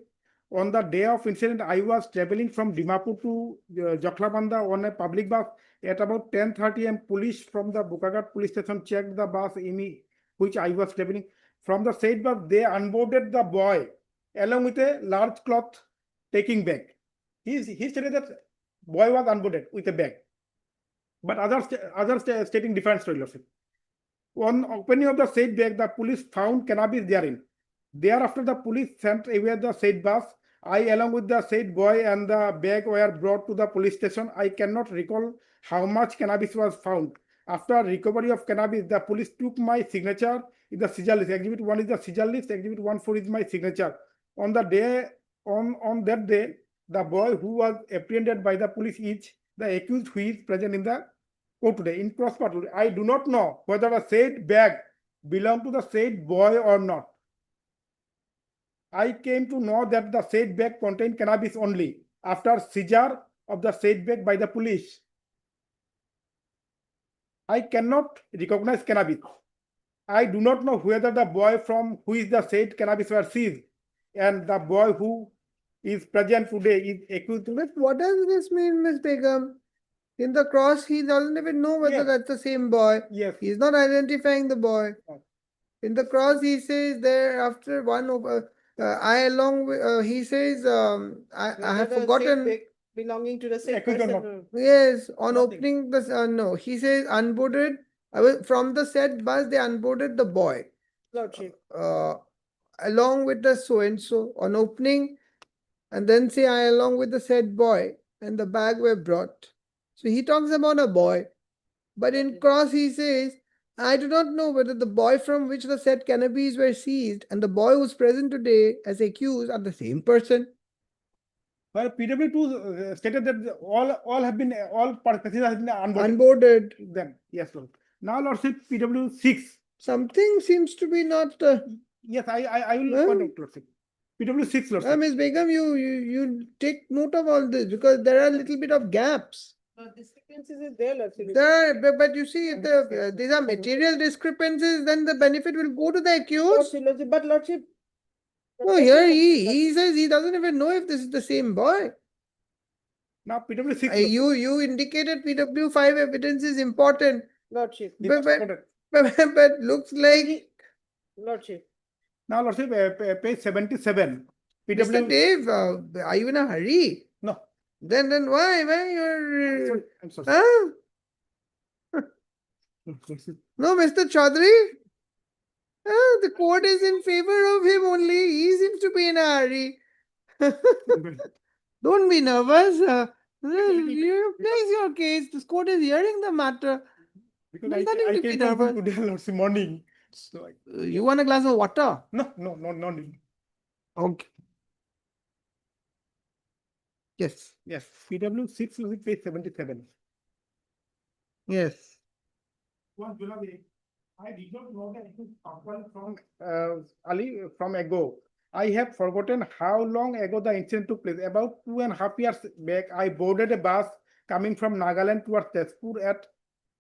On the day of incident, I was traveling from Dimapur to Jakhlabanda on a public bus. At about 10:30 am, police from the Bukaghat police station checked the bus in which I was traveling. From the said bus, they unboarded the boy along with a large cloth taking bag. He stated that boy was unboarded with a bag. But others stating different story. Lordship. On opening of the said bag, the police found cannabis therein. Thereafter, the police sent away the said bus. I, along with the said boy and the bag, were brought to the police station. I cannot recall how much cannabis was found. After recovery of cannabis, the police took my signature in the seizure list. Exhibit 1 is the seizure list. Exhibit 1-4 is my signature. On the day, on that day, the boy who was apprehended by the police is the accused who is present in the court today. In cross part, I do not know whether the said bag belonged to the said boy or not. I came to know that the said bag contained cannabis only after seizure of the said bag by the police. I cannot recognize cannabis. I do not know whether the boy from who is the said cannabis were seized and the boy who is present today is accused.
But what does this mean, Miss Begum? In the cross, he doesn't even know whether
Yes.
that's the same boy.
Yes.
He's not identifying the boy.
Oh.
In the cross, he says there after one over, I along with, he says, I have
Whether the said
forgotten.
bag belonging to the same
Accused or
person.
not.
or-
Yes, on
Nothing.
opening the, no, he says unboarded, from the said bus, they unboarded the boy.
Lordship.
Along with the so-and-so on opening, and then say I along with the said boy, and the bag were brought. So he talks about a boy, but in
Okay.
cross he says, I do not know whether the boy from which the said cannabis were seized and the boy who's present today as accused are the same person.
Well, PW2 stated that all passengers have been unboarded.
Unboarded.
Then, yes, Lord. Now, Lordship, PW6.
Something seems to be not.
Yes, I will
Well-
contact Lordship. PW6, Lordship.
Ms. Begum, you take note of all this because there are a little bit of gaps.
Discrepancies is there, Lordship.
There, but you see, if these are material discrepancies, then the benefit will go to the accused.
Lordship, but Lordship.
No, here he says he doesn't even know if this is the same boy.
Now, PW6.
You indicated PW5 evidence is important,
Lordship.
but looks like
Lordship.
Now, Lordship, page 77.
Mr. Dave, are you in a hurry?
No.
Then why you're
I'm sorry.
huh? No, Mr. Chaudhary. The court is in favor of him only. He seems to be in a hurry. Don't be nervous. You place your case. This court is hearing the matter.
Because
There's
I
nothing to be
came from
nervous.
today, Lordship, morning. So,
You want a glass of water?
no need.
Okay. Yes.
Yes, PW6, Lordship, page 77.
Yes.
One July, I did not know that it was couple from Ali from ago. I have forgotten how long ago the incident took place. About 2.5 years back, I boarded a bus coming from Nagaland towards Tezpur at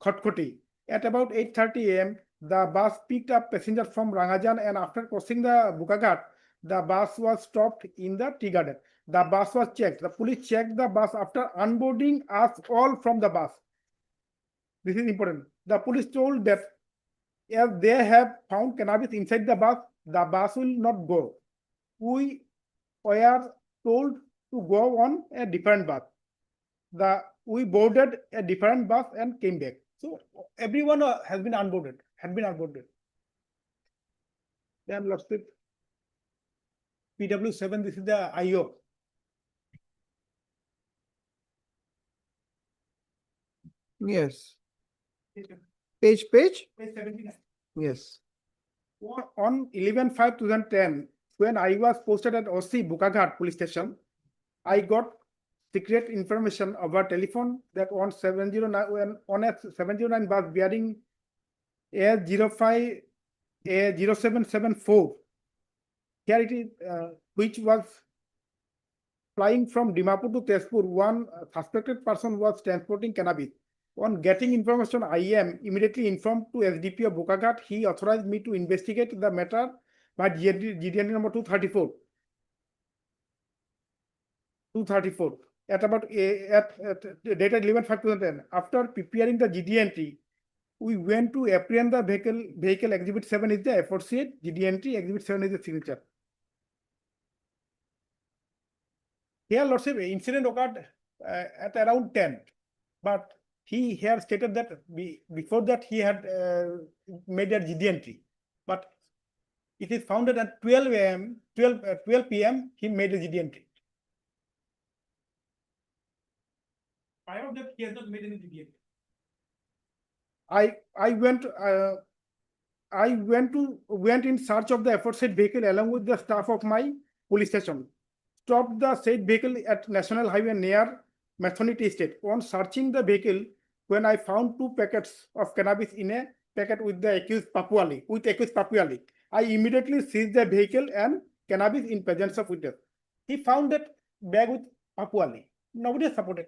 Khotkoti. At about 8:30 am, the bus picked up passengers from Rangajan, and after crossing the Bukaghat, the bus was stopped in the tea garden. The bus was checked. The police checked the bus after unboarding us all from the bus. This is important. The police told that as they have found cannabis inside the bus will not go. We were told to go on a different bus. We boarded a different bus and came back. So everyone has been unboarded, had been unboarded. Then Lordship, PW7, this is the IO.
Yes. Page.
Page 79.
Yes.
On 11/5/2010, when I was posted at OC Bukaghat police station, I got secret information over telephone that on 709, when on a 709 bus bearing A05 A0774, here it is, which was flying from Dimapur to Tezpur, one suspected person was transporting cannabis. On getting information, I am immediately informed to SDP of Bukaghat. He authorized me to investigate the matter by GDNT number 234. 234 at about data 11/5/2010. After preparing the GDNT, we went to apprehend the vehicle. Exhibit 7 is the aforesaid GDNT. Exhibit 7 is the signature. Here, Lordship, incident occurred at around 10, but he here stated that before that he had made a GDNT, but it is found that at 12 p.m. he made a GDNT. Prior that he has not made any GDNT. I went in search of the aforesaid vehicle along with the staff of my police station. Stopped the said vehicle at National Highway near Mathonity Estate. On searching the vehicle, when I found 2 packets of cannabis in a packet with the accused Papuali, I immediately seized the vehicle and cannabis in presence of witness. He found that bag with Papuali. Nobody supported.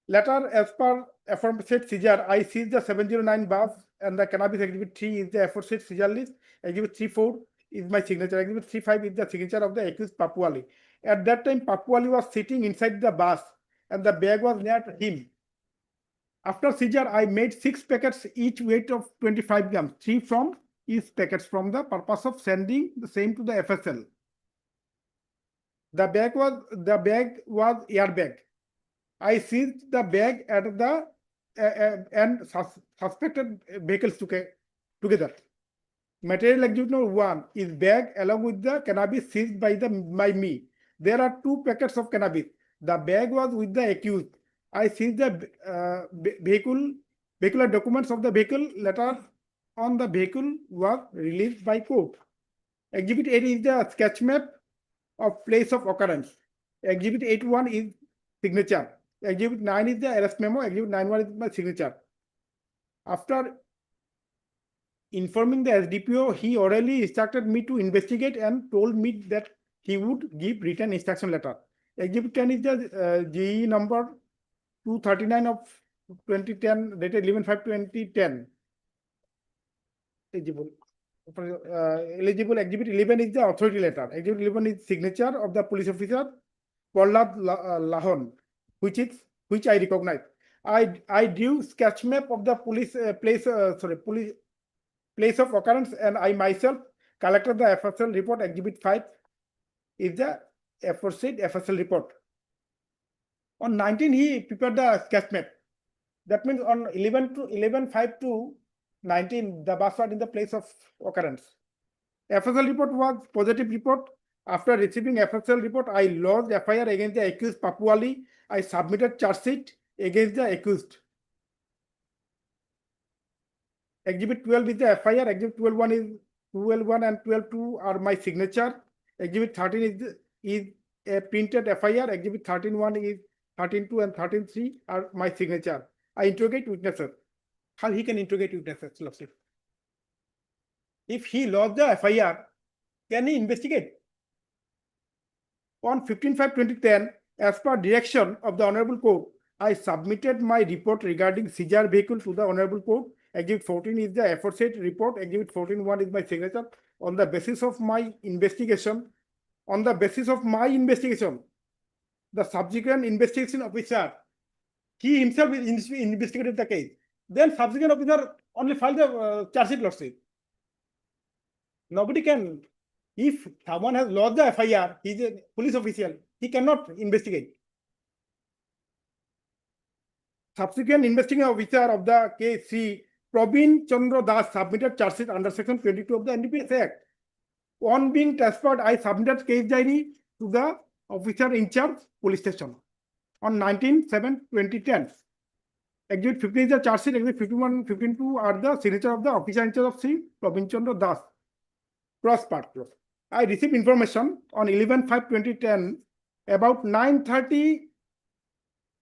Later, as per aforesaid seizure, I seized the 709 bus and the cannabis. Exhibit 3 is the aforesaid seizure list. Exhibit 34 is my signature. Exhibit 35 is the signature of the accused Papuali. At that time, Papuali was sitting inside the bus and the bag was near him. After seizure, I made 6 packets, each weight of 25 grams, 3 from each packets from the purpose of sending the same to the FSL. The bag was airbag. I seized the bag at the and suspected vehicles together. Material exhibit number 1 is bag along with the cannabis seized by me. There are 2 packets of cannabis. The bag was with the accused. I seized the vehicular documents of the vehicle. Letter on the vehicle was released by court. Exhibit 8 is the sketch map of place of occurrence. Exhibit 8.1 is signature. Exhibit 9 is the arrest memo. Exhibit 9.1 is my signature. After informing the SDPO, he orally instructed me to investigate and told me that he would give written instruction letter. Exhibit 10 is the GE number 239 of 2010, dated 11/5/2010. Eligible. Exhibit 11 is the authority letter. Exhibit 11 is signature of the police officer Prahlad Lahon, which I recognize. I drew sketch map of the place of occurrence, and I myself collected the FSL report. Exhibit 5 is the aforesaid FSL report. On 19, he prepared the sketch map. That means on 11/5/19, the bus was in the place of occurrence. FSL report was positive report. After receiving FSL report, I lodged FIR against the accused Papuali. I submitted charge sheet against the accused. Exhibit 12 is the FIR. Exhibit 12.1 is 12.1 and 12.2 are my signature. Exhibit 13 is a printed FIR. Exhibit 13.1 is 13.2 and 13.3 are my signature. I interrogate witnesses. How he can interrogate witnesses, Lordship? If he lost the FIR, can he investigate? On 15/5/2010, as per direction of the Honorable Court, I submitted my report regarding seizure vehicle to the Honorable Court. Exhibit 14 is the aforesaid report. Exhibit 14.1 is my signature. On the basis of my investigation, the subsequent investigation officer, he himself investigated the case. Then subsequent officer only filed the charge sheet, Lordship. Nobody can. If someone has lost the FIR, he is a police official, he cannot investigate. Subsequent investigating officer of the case, Sri Praveen Chandra Das, submitted charge sheet under section 22 of the NDPS Act. On being transferred, I submitted case diary to the officer in charge police station on 19/7/2010. Exhibit 15 is the charge sheet, exhibit 51, 52 are the signature of the officer in charge of Sri Praveen Chandra Das. Cross part close. I received information on 11/5/2010 about 9:30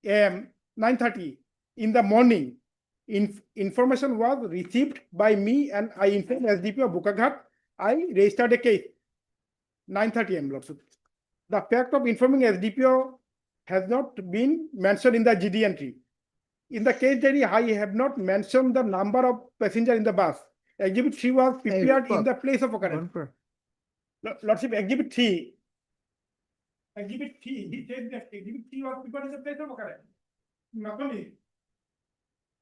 a.m. 9:30 in the morning. Information was received by me and I informed SDP of Bukaghat. I registered a case. 9:30 a.m. Lordship. The fact of informing SDPO has not been mentioned in the GD entry. In the case diary, I have not mentioned the number of passengers in the bus. Exhibit 3 was prepared in the place of occurrence. Lordship, Exhibit 3. Exhibit 3, he said that Exhibit 3 was prepared in the place of occurrence. Not only.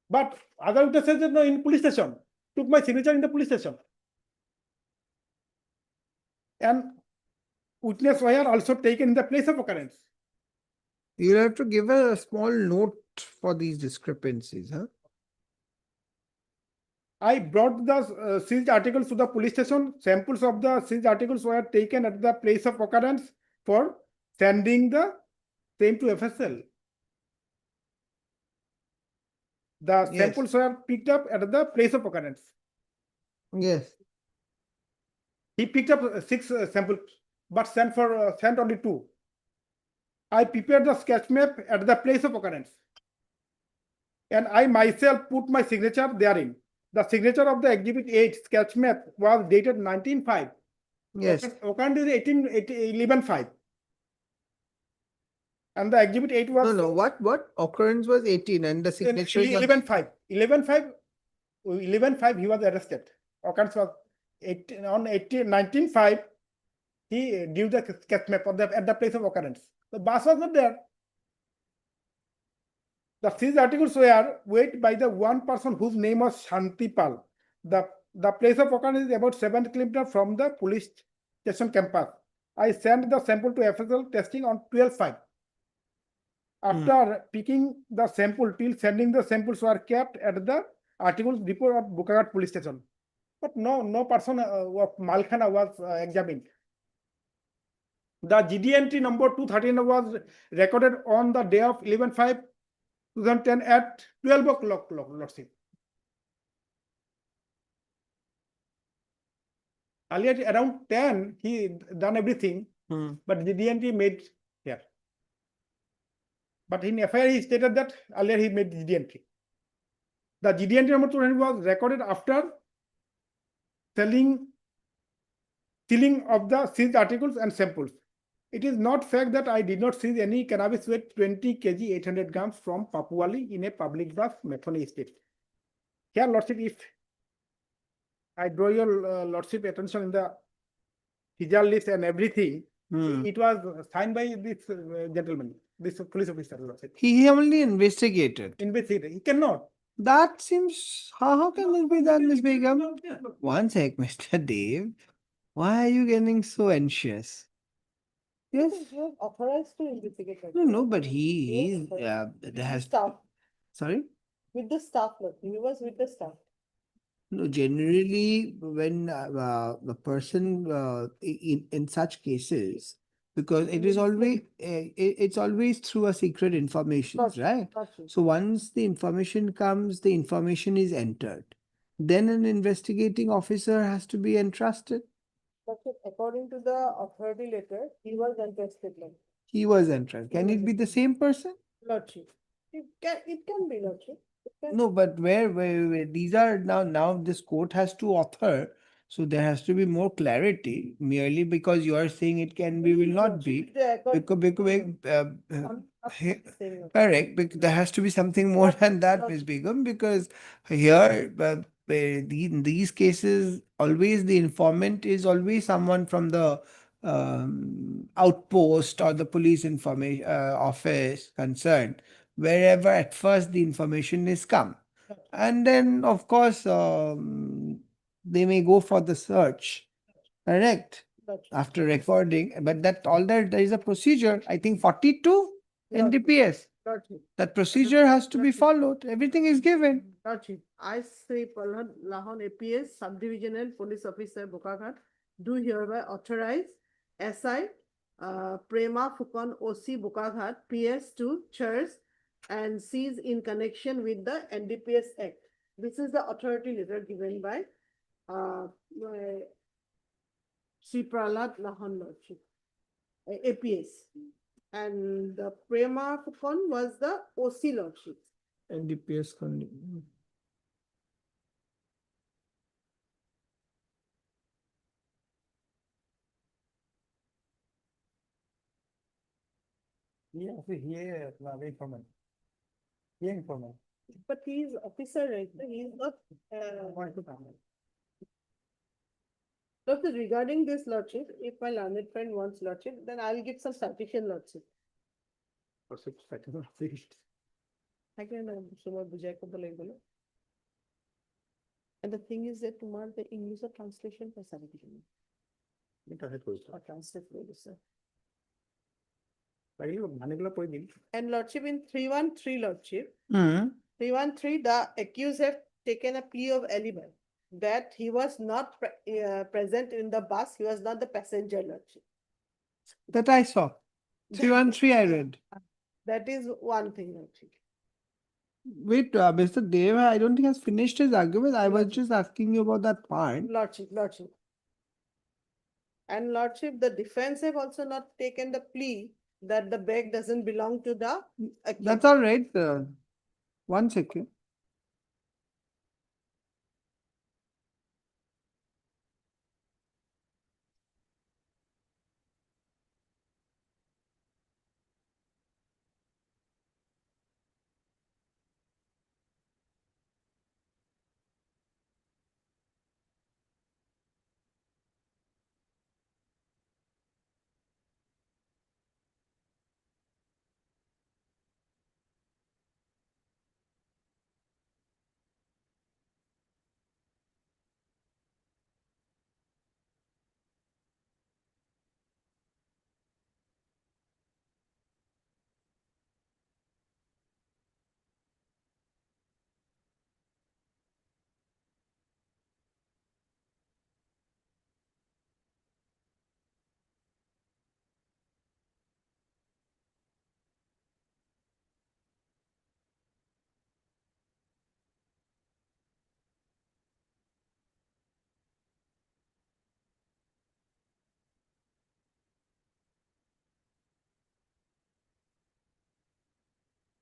But other witness says that no, in police station. Took my signature in the police station. And witness were also taken in the place of occurrence.
You'll have to give a small note for these discrepancies, huh?
I brought the seized articles to the police station. Samples of the seized articles were taken at the place of occurrence for sending the same to FSL. The
Yes.
samples were picked up at the place of occurrence.
Yes.
He picked up 6 samples, but sent only 2. I prepared the sketch map at the place of occurrence, and I myself put my signature therein. The signature of the Exhibit 8 sketch map was dated 19/5.
Yes.
Occurrence is 11/5. And the Exhibit 8 was.
No, what occurrence was 18 and the signature is on-
11/5. 11/5 he was arrested. Occurrence was 19/5. He gave the sketch map at the place of occurrence. The bus was not there. The seized articles were weighed by the one person whose name was Shanti Pal. The place of occurrence is about 7 kilometers from the police station campus. I sent the sample to FSL testing on 12/5. After picking the sample till sending the samples were kept at the articles depot of Bukaghat police station. But no person of Malkhana was examined. The GD entry number 213 was recorded on the day of 11/5/2010 at 12 o'clock, Lordship. Earlier around 10, he done everything, but GD entry made here. But in FIR he stated that earlier he made GD entry. The GD entry number 200 was recorded after sealing of the seized articles and samples. It is not fact that I did not seize any cannabis weight 20 kg 800 grams from Papuali in a public bus, Methoni Estate. Here, Lordship, if I draw your Lordship attention in the Hijal list and everything, it was signed by this gentleman, this police officer, Lordship.
He only investigated.
Investigator, he cannot.
That seems, how can this be done, Ms. Begum? One sec, Mr. Dave. Why are you getting so anxious? Yes.
You are authorized to investigate.
No, but there has,
Staff,
sorry?
with the staff, he was with the staff.
No, generally, when the person in such cases, because it is always it's always through a secret information,
Got you,
right?
got you.
So once the information comes, the information is entered. Then an investigating officer has to be entrusted.
But according to the authority letter, he was entrusted.
He was entrusted. Can it be the same person?
Lordship. It can be Lordship. It can-
No, but where these are now this court has to author, so there has to be more clarity. Merely because you are saying it can be, will not be. Correct, there has to be something more than that, Ms. Begum, because here, in these cases, always the informant is always someone from the outpost or the police information office concerned, wherever at first the information is come. And then, of course, they may go for the search, correct?
Lordship.
After recording, but there is a procedure, I think 42 NDPS.
Lordship.
That procedure has to be followed. Everything is given.
Lordship, I, Sri Prahlad Lahon APS, Subdivisional Police Officer, Bukaghat, do hereby authorize SI Prema Fukan OC Bukaghat PS to Church and seize in connection with the NDPS Act. This is the authority letter given by Sri Prahlad Lahan Lordship, APS. And the Prema Fukan was the OC Lordship.
NDPS.
Yeah, here, informal. Here informal.
But he is officer, right? He is not. So regarding this lordship, if my learned friend wants lordship, then I'll give some sufficient lordship. I can And the thing is that tomorrow the English or translation for certificate. Or translate for this, sir. And lordship in 313 lordship. 313, the accused have taken a plea of alibi that he was not present in the bus, he was not the passenger lordship.
That I saw. 313 I read.
That is one thing, lordship.
Wait, Mr. Dev, I don't think has finished his argument. I was just asking you about that part.
Lordship. And lordship, the defense have also not taken the plea that the bag doesn't belong to the accused.
That's all right. 1 second.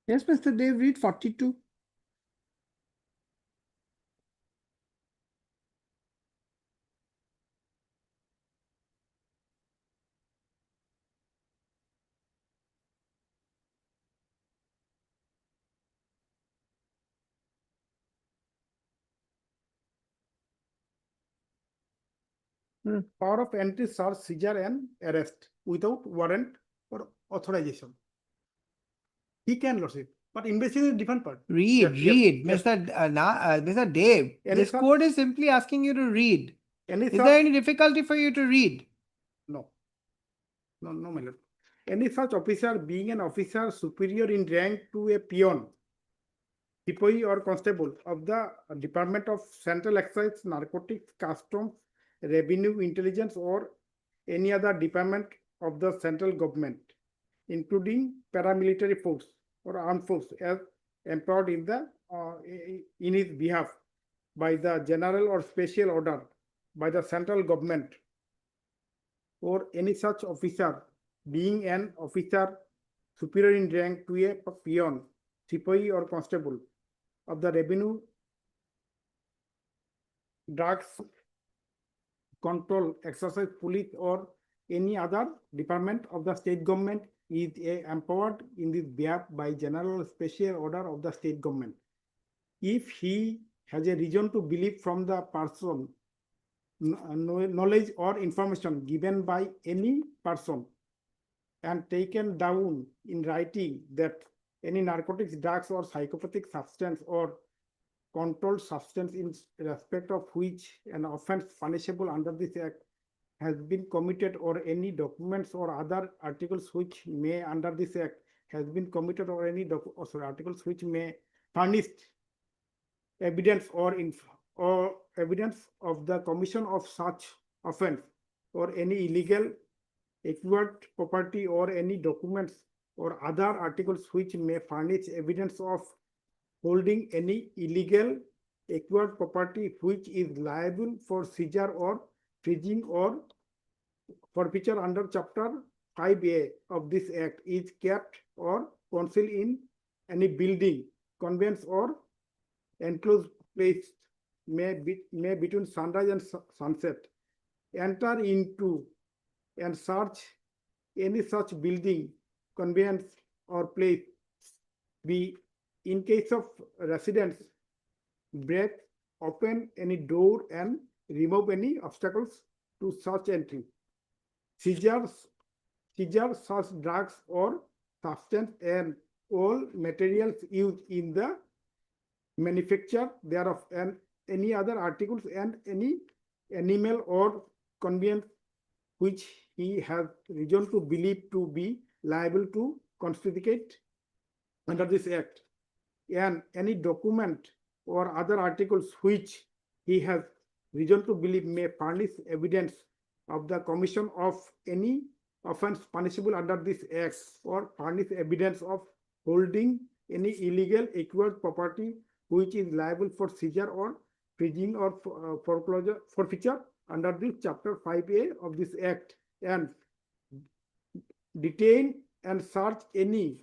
Yes, Mr. Dev, read 42.
Power of entry, search, seizure and arrest without warrant or authorization. He can, lordship, but investigation is a different part.
Read,
Yes,
read.
yes.
Mr. Dev,
Any
this
such-
code is simply asking you to read.
Any
Is
such-
there any difficulty for you to read?
No, my lord. Any such officer being an officer superior in rank to a peon, sepoy or constable of the Department of Central Excise, Narcotics, Customs, Revenue, Intelligence or any other department of the central government, including paramilitary force or armed force as empowered in his behalf by the general or special order by the central government, or any such officer being an officer superior in rank to a peon, sepoy or constable of the Revenue, Drugs Control, Exercise, Police or any other department of the state government is empowered in this behalf by general or special order of the state government. If he has a reason to believe from the person knowledge or information given by any person and taken down in writing that any narcotics, drugs or psychopathic substance or controlled substance in respect of which an offense punishable under this act has been committed, or any documents or other articles which may under this act has been committed, or any articles which may furnish evidence or evidence of the commission of such offense, or any illegal acquired property or any documents or other articles which may furnish evidence of holding any illegal acquired property which is liable for seizure or freezing or forfeiture under chapter 5A of this act is kept or concealed in any building, conveyance or enclosed place may between sunrise and sunset enter into and search any such building, conveyance or place be in case of residents break open any door and remove any obstacles to such entry. Seizure such drugs or substance and all materials used in the manufacture thereof and any other articles and any animal or conveyance which he has reason to believe to be liable to confiscate under this act, and any document or other articles which he has reason to believe may furnish evidence of the commission of any offense punishable under this act or furnish evidence of holding any illegal acquired property which is liable for seizure or freezing or foreclosure forfeiture under this chapter 5A of this act, and detain and search any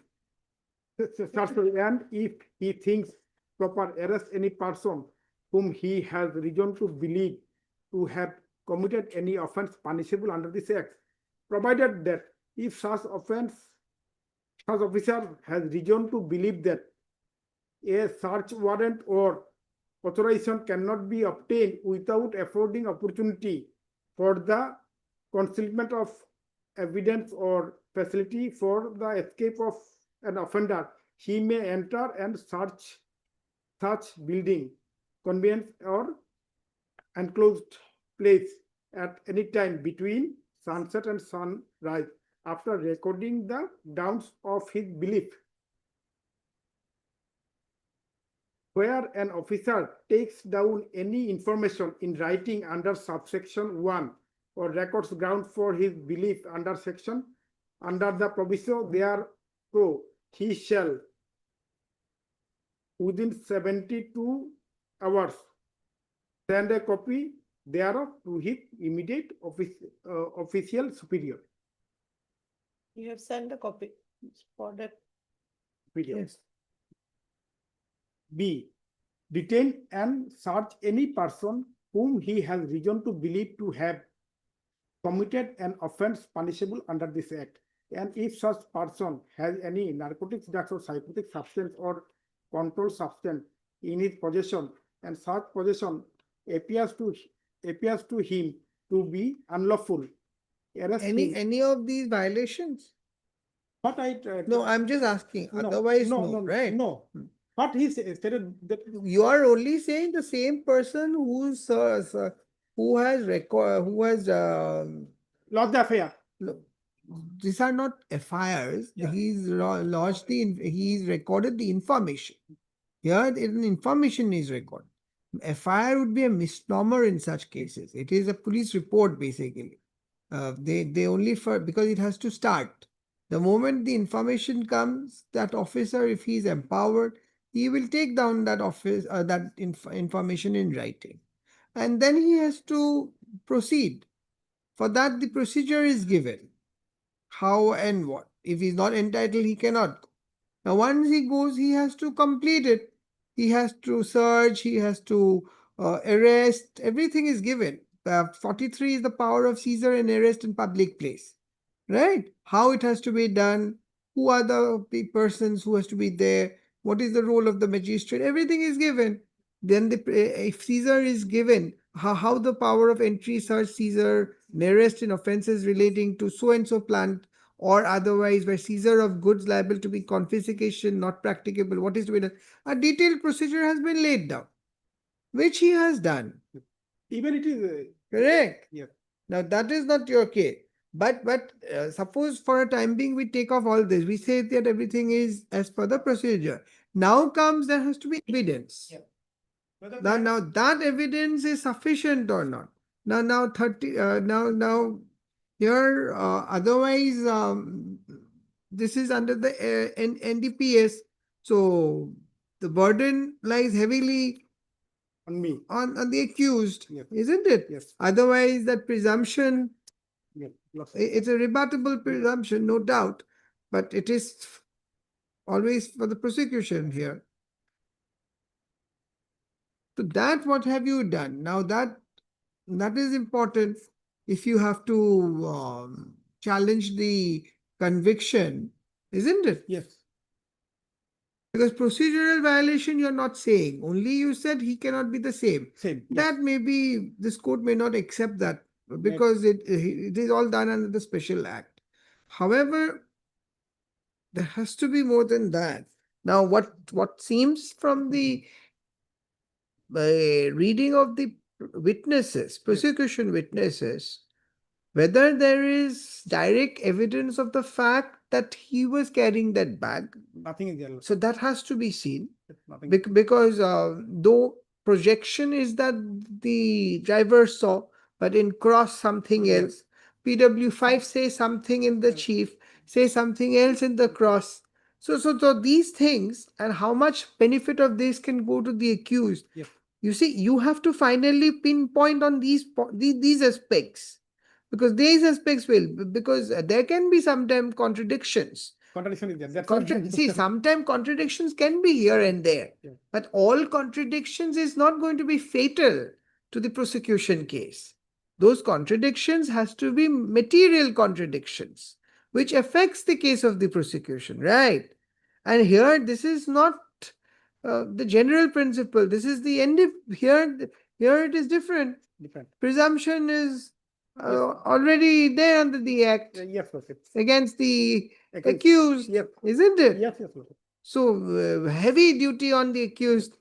and if he thinks proper arrest any person whom he has reason to believe to have committed any offense punishable under this act, provided that if such officer has reason to believe that a search warrant or authorization cannot be obtained without affording opportunity for the concealment of evidence or facility for the escape of an offender, he may enter and search such building, conveyance or enclosed place at any time between sunset and sunrise after recording the grounds of his belief. Where an officer takes down any information in writing under subsection 1 or records ground for his belief under the proviso thereof, he shall within 72 hours send a copy thereof to his immediate official superior.
You have sent a copy for that.
Yes. B. Detain and search any person whom he has reason to believe to have committed an offense punishable under this act, and if such person has any narcotics, drugs or psychotic substance or controlled substance in his possession, and such possession appears to him to be unlawful, arrest him.
Any of these violations?
But
No, I'm just asking.
no,
Otherwise,
no,
no,
no,
right?
no. But he stated that
You are only saying the same person who has
lost the affair.
look, these are not FIRs.
Yeah.
He's he's recorded the information. Here, an information is recorded. FIR would be a misnomer in such cases. It is a police report basically. They only because it has to start. The moment the information comes, that officer, if he is empowered, he will take down that information in writing, and then he has to proceed. For that, the procedure is given. How and what. If he's not entitled, he cannot go. Now, once he goes, he has to complete it. He has to search, he has to arrest, everything is given. 43 is the power of seizure and arrest in public place, right? How it has to be done, who are the persons who has to be there, what is the role of the magistrate, everything is given. Then if seizure is given, how the power of entry, search, seizure, and arrest in offences relating to so-and-so plant or otherwise where seizure of goods liable to be confiscation not practicable, what is to be done? A detailed procedure has been laid down, which he has done.
Even it is
Correct?
Yeah.
Now that is not your case. But suppose for a time being we take off all this, we say that everything is as per the procedure. Now comes there has to be evidence.
Yeah.
Now that evidence is sufficient or not. Now here otherwise this is under the NDPS. So the burden lies heavily
On me,
on the accused,
Yes.
isn't it?
yes,
Otherwise, that presumption,
yes, Lordship.
it's a rebuttable presumption, no doubt, but it is always for the prosecution here. So that what have you done? Now that is important if you have to challenge the conviction, isn't it?
Yes,
Because procedural violation you're not saying, only you said he cannot be the same.
same. yes.
That may be, this court may not accept that because it is all done under the special act. However, there has to be more than that. Now, what seems from the reading of the witnesses, prosecution witnesses, whether there is direct evidence of the fact that he was carrying that bag.
Nothing is there. Lordship.
So that has to be seen.
Nothing.
Because though projection is that the driver saw, but in cross something
Yes.
else. PW5 says something in the
Yes.
chief, say something else in the cross. So these things and how much benefit of this can go to the accused.
Yes.
You see, you have to finally pinpoint on these aspects, because these aspects will, because there can be sometimes contradictions.
Contradiction is there. That's what-
See, sometimes contradictions can be here and there,
Yeah.
but all contradictions is not going to be fatal to the prosecution case. Those contradictions has to be material contradictions, which affects the case of the prosecution, right? And here, this is not the general principle. This is the end. Here it is different.
Different.
Presumption is already there under the act
Yes, Lordship.
against the
Accused.
accused,
Yep.
isn't it?
Yes, yes, Lordship.
So heavy duty on the accused.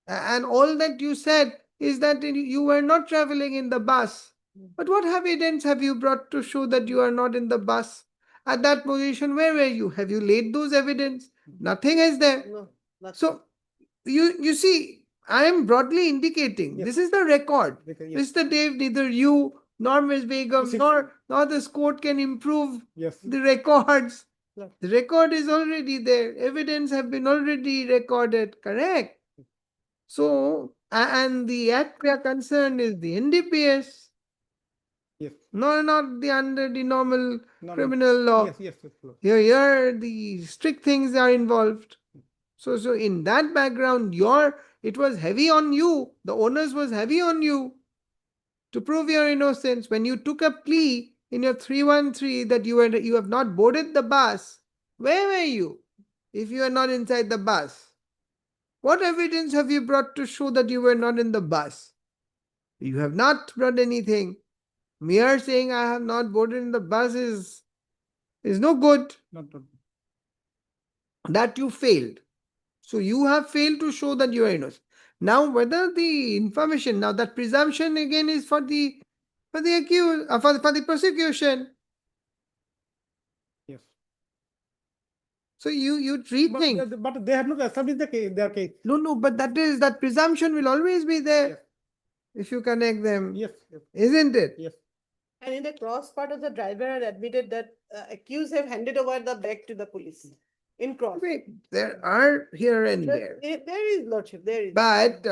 And all that you said is that you were not traveling in the bus. But what evidence have you brought to show that you are not in the bus? At that position, where were you? Have you laid those evidence? Nothing is there.
No, nothing.
So you see, I am broadly indicating
Yes.
this is the record.
Because- Yes,
Mr. Dave, neither you nor Ms. Begum
Yes.
nor this court can improve
yes.
the records.
Yeah.
The record is already there. Evidence have been already recorded, correct? So, and the act we are concerned is the NDPS,
Yes.
no, not the under the normal
No, no.
criminal law.
Yes, yes, yes, Lord.
Here the strict things are involved. So in that background, it was heavy on you. The onus was heavy on you to prove your innocence. When you took a plea in your 313 that you have not boarded the bus, where were you if you are not inside the bus? What evidence have you brought to show that you were not in the bus? You have not brought anything. Mere saying I have not boarded in the bus is no good.
Not.
That you failed. So you have failed to show that you are innocent. Now, whether the information, now that presumption again is for the accused, for the prosecution.
Yes.
So you rethink.
But they have not established their case.
No, but that presumption will always be there
Yes.
if you connect them,
Yes, yes,
isn't it?
yes.
And in the cross part of the driver had admitted that accused have handed over the bag to the police. In cross.
Wait, there are here and there,
There is, Lordship, there is.
but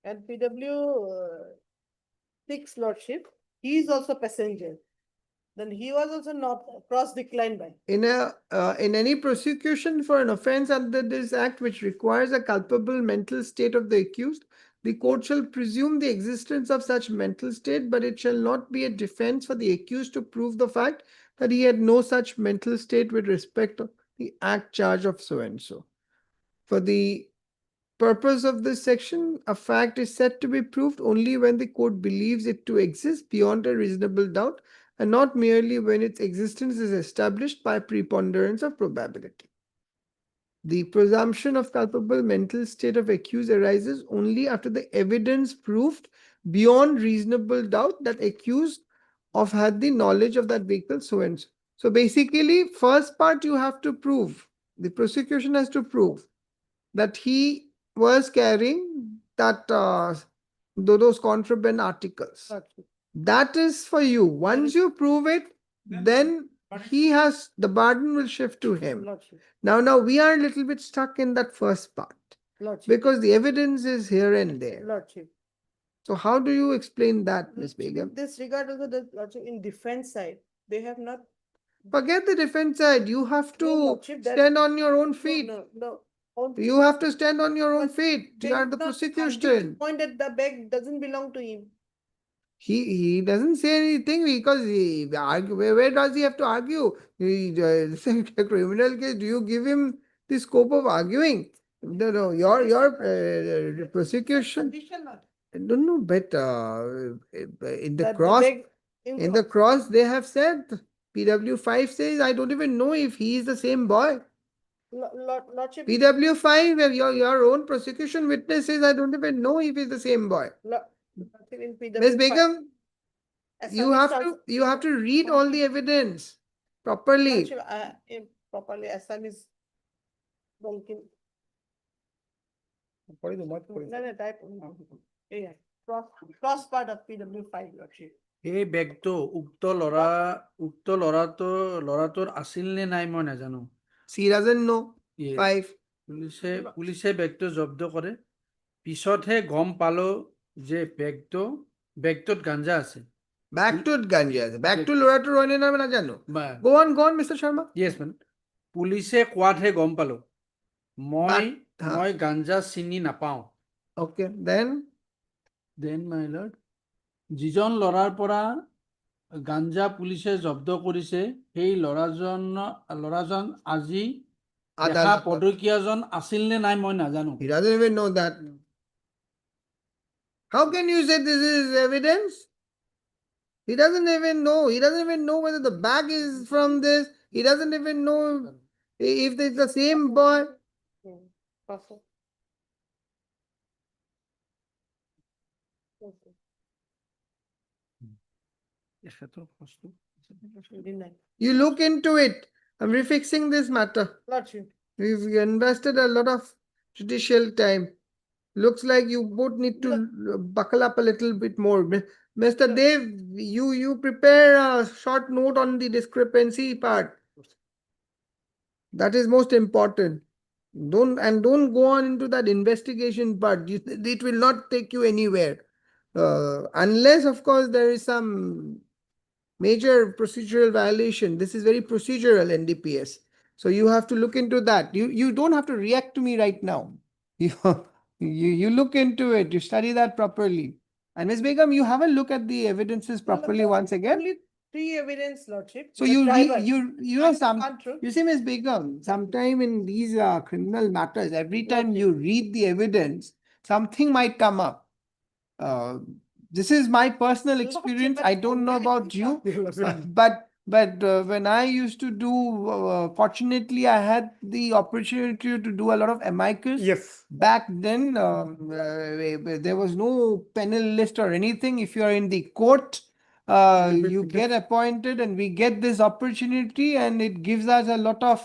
And PW6 Lordship, he is also passenger. Then he was also not cross declined by.
in any prosecution for an offense under this act which requires a culpable mental state of the accused, the court shall presume the existence of such mental state, but it shall not be a defense for the accused to prove the fact that he had no such mental state with respect to the act charge of so and so. For the purpose of this section, a fact is said to be proved only when the court believes it to exist beyond a reasonable doubt, and not merely when its existence is established by preponderance of probability. The presumption of culpable mental state of accused arises only after the evidence proved beyond reasonable doubt that accused of had the knowledge of that vehicle so and so. So basically, first part you have to prove, the prosecution has to prove that he was carrying that those contraband articles.
Lordship.
That is for you. Once
is-
you prove it, then he has the burden will shift to him.
Lordship,
Now we are a little bit stuck in that first part
Lordship,
because the evidence is here and there.
Lordship.
So how do you explain that, Ms.
Lordship, in
Begum?
this regard also, the Lordship, in defense side, they have not.
Forget the defense side. You have
No,
to
Lordship, that-
stand on your own
No,
feet.
no. On-
You have to stand on your own
But
feet.
they
You are
did
the
not argue the
prosecution.
Point that the bag doesn't belong to him.
He doesn't say anything because he argue, where does he have to argue? This is a criminal case. Do you give him the scope of arguing? No, your prosecution.
Condition not.
I don't know, but in the
That
cross,
bag
in the cross, they have said, PW5 says, I don't even know if he is the same boy.
Lordship.
PW5, your own prosecution witness says, I don't even know if he's the same boy.
Lordship in PW
Ms. Begum, you
Assamese
have
also-
to read all the evidence properly.
Lordship, properly Assamese banking.
পঢ়ি দিওঁ, মই পঢ়ি দিওঁ।
No, no, type. Yeah, cross part of PW5, Lordship.
এই বেগটো উক্ত ল'ৰাটোৰ আছিল নে নাই মই নাজানো।
She doesn't know.
Yes.
5.
পুলিচে বেগটো জব্দ কৰে। পিছতহে গম পালো যে বেগটোত গাঞ্জা আছে।
Back to Ganja. Back to Lora to Roine na jano. Go on, Mr. Sharma.
Yes, man. পুলিচে কোৱাতহে গম পালো। মই
হা।
গাঞ্জা চিনি নাপাওঁ।
Okay, then
Then, my lord, যিজন ল'ৰাৰ পৰা গাঞ্জা পুলিচে জব্দ কৰিছে, সেই ল'ৰাজন আজি দেখা
Adalat.
পদকীয়াজন আছিল নে নাই মই নাজানো।
He doesn't even know that. How can you say this is evidence? He doesn't even know. He doesn't even know whether the bag is from this. He doesn't even know if it's the same boy.
Cross. Okay. Deny.
You look into it. I'm refixing this matter.
Lordship.
We've invested a lot of judicial time. Looks like you both need to buckle up a little bit more. Mr. Dev, you prepare a short note on the discrepancy part. That is most important. Don't go on into that investigation part. It will not take you anywhere. Unless, of course, there is some major procedural violation. This is very procedural NDPS. So you have to look into that. You don't have to react to me right now. You look into it. You study that properly. And Ms. Begum, you have a look at the evidences properly once again.
Only 3 evidence, Lordship.
So
The
you
driver.
you know some.
Can't true.
You see, Ms. Begum, sometime in these criminal matters, every time you read the evidence, something might come up. This is my personal experience. I don't know about you, but when I used to do, fortunately, I had the opportunity to do a lot of amicus.
Yes.
Back then, there was no penal list or anything. If you are in the court, you get appointed and we get this opportunity and it gives us a lot of,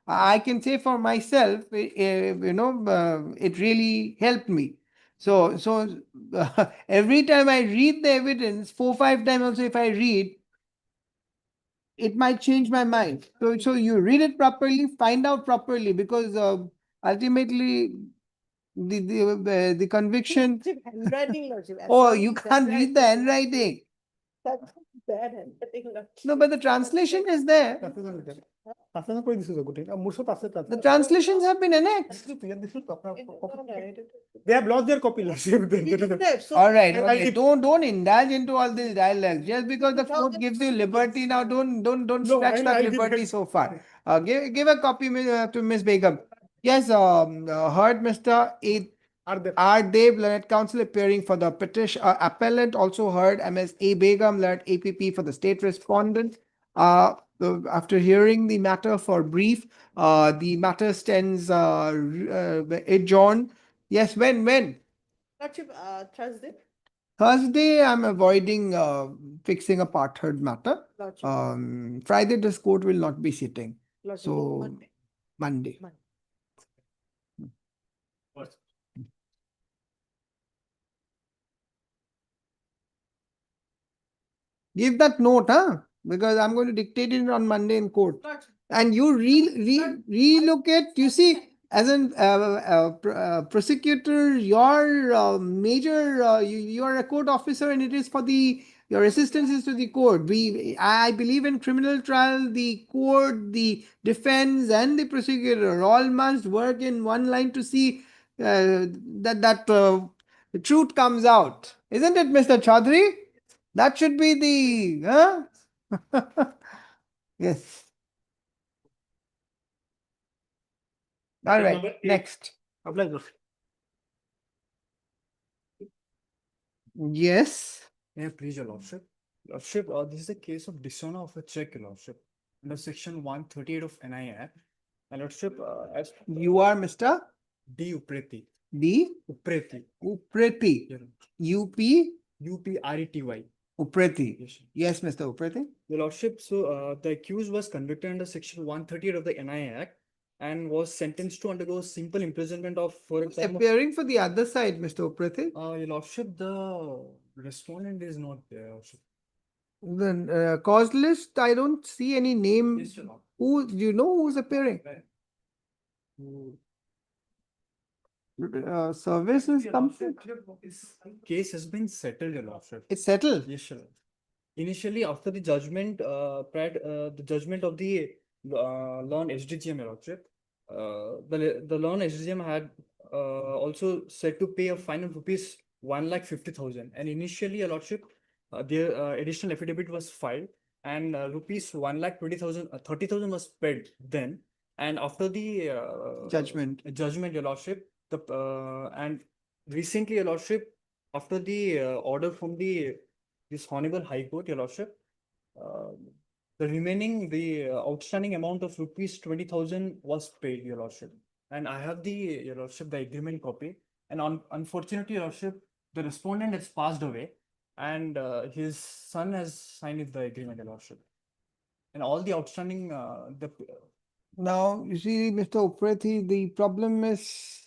I can say for myself, it really helped me. So every time I read the evidence, 4-5 times also if I read, it might change my mind. So you read it properly, find out properly, because ultimately the conviction.
Lordship, handwriting, Lordship.
Oh,
Assamese
you can't read the handwriting.
That's bad handwriting, Lordship.
No, but the translation is there.
Translation কৰি দিছো যে গোটেই মোৰ ওচৰত আছে
The translations have been annexed.
They have lost their copy, Lordship.
So-
All right,
And
okay.
if-
Don't indulge into all this dialogue. Just because the court gives you liberty now, don't
No,
stretch that
I did
liberty
that.
so far. Give a copy to Ms. Begum. Yes, heard Mr.
Are there?
R. Dev, Learned Counsel appearing for the petition. Appellant also heard Ms. A. Begum, Learned APP for the state respondent. After hearing the matter for brief, the matter stands adjourned. Yes, when?
Lordship, Thursday,
Thursday, I'm avoiding fixing a part-heard matter.
Lordship,
Friday, this court will not be sitting.
Lordship,
so-
Monday.
Monday.
Monday.
Give that note, huh? Because I'm going to dictate it on Monday in court. And you relook at, you see, as an prosecutor, your major, you are a court officer and it is for your assistance is to the court. I believe in criminal trial, the court, the defense and the prosecutor all must work in one line to see that the truth comes out. Isn't it, Mr. Chaudhary? That should be the, huh? Yes. All right, next.
Apply, Lordship.
Yes.
Yeah, please, your lordship. Lordship, this is a case of dishonor of a check, your lordship. Under section 138 of NI Act. My lordship, as
You are Mr.
D. Upreti.
D.
Upreti.
Upreti.
Yeah.
UP
UPRETY.
Upreti.
Yes.
Yes, Mr. Upreti.
Your lordship, so the accused was convicted under section 138 of the NI Act and was sentenced to undergo simple imprisonment of for a term of.
Appearing for the other side, Mr. Upreti.
Your lordship, the respondent is not there, lordship.
The cause list, I don't see any name.
Yes, your lord.
Who, do you know who's appearing? Service is something.
Case has been settled, your lordship.
It's settled.
Yes, sir. Initially, after the judgment, the judgment of the Lawn SDGM, your lordship, the Lawn SDGM had also said to pay a fine of rupees 1,50,000. And initially, your lordship, the additional affidavit was filed, and rupees 1,20,000, 30,000 was paid then. And after the
Judgment.
judgment, your lordship, and recently, your lordship, after the order from this Honorable High Court, your lordship, the outstanding amount of rupees 20,000 was paid, your lordship. And I have your lordship, the agreement copy. And unfortunately, your lordship, the respondent has passed away, and his son has signed the agreement, your lordship. And all the outstanding,
Now, you see, Mr. Upreti, the problem is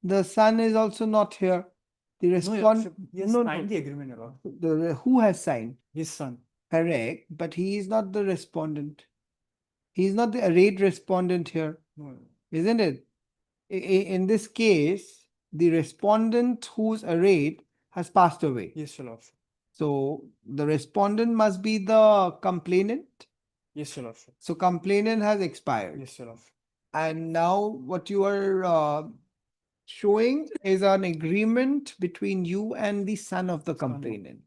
the son is also not here. The
no, your
respond.
lordship, he has
No,
signed
no.
the agreement, your lord.
Who has signed?
His son.
Correct, but he is not the respondent. He is not the arrayed respondent here,
No,
isn't it? In this case, the respondent who's arrayed has passed away.
yes, your lordship.
So the respondent must be the complainant.
Yes, your lordship.
So complainant has expired.
Yes, your lordship.
And now what you are showing is an agreement between you and the son of the
Son.
complainant.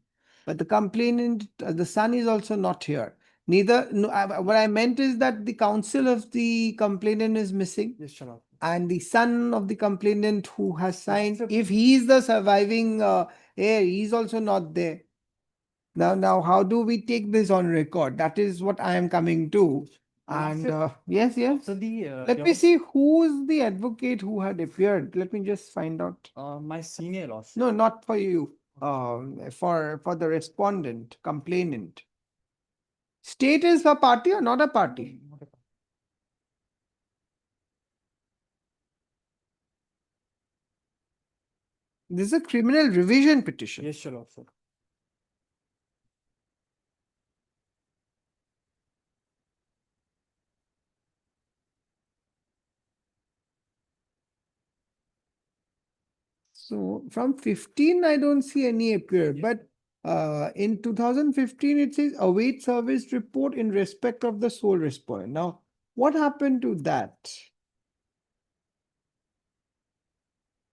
But the complainant, the son is also not here. Neither, no, what I meant is that the counsel of the complainant is missing.
Yes, your lordship.
And the son of the complainant who has signed,
sir.
if he is the surviving heir, he is also not there. Now, how do we take this on record? That is what I am coming to. And yes.
So
Let me see who's the advocate who had appeared. Let me just find out.
my senior lordship.
No, not for you. For the respondent, complainant. State is a party or not a party? This is a criminal revision petition.
Yes, your lordship.
So from 15, I don't see any appear, but in 2015, it says await service report in respect of the sole respondent. Now, what happened to that?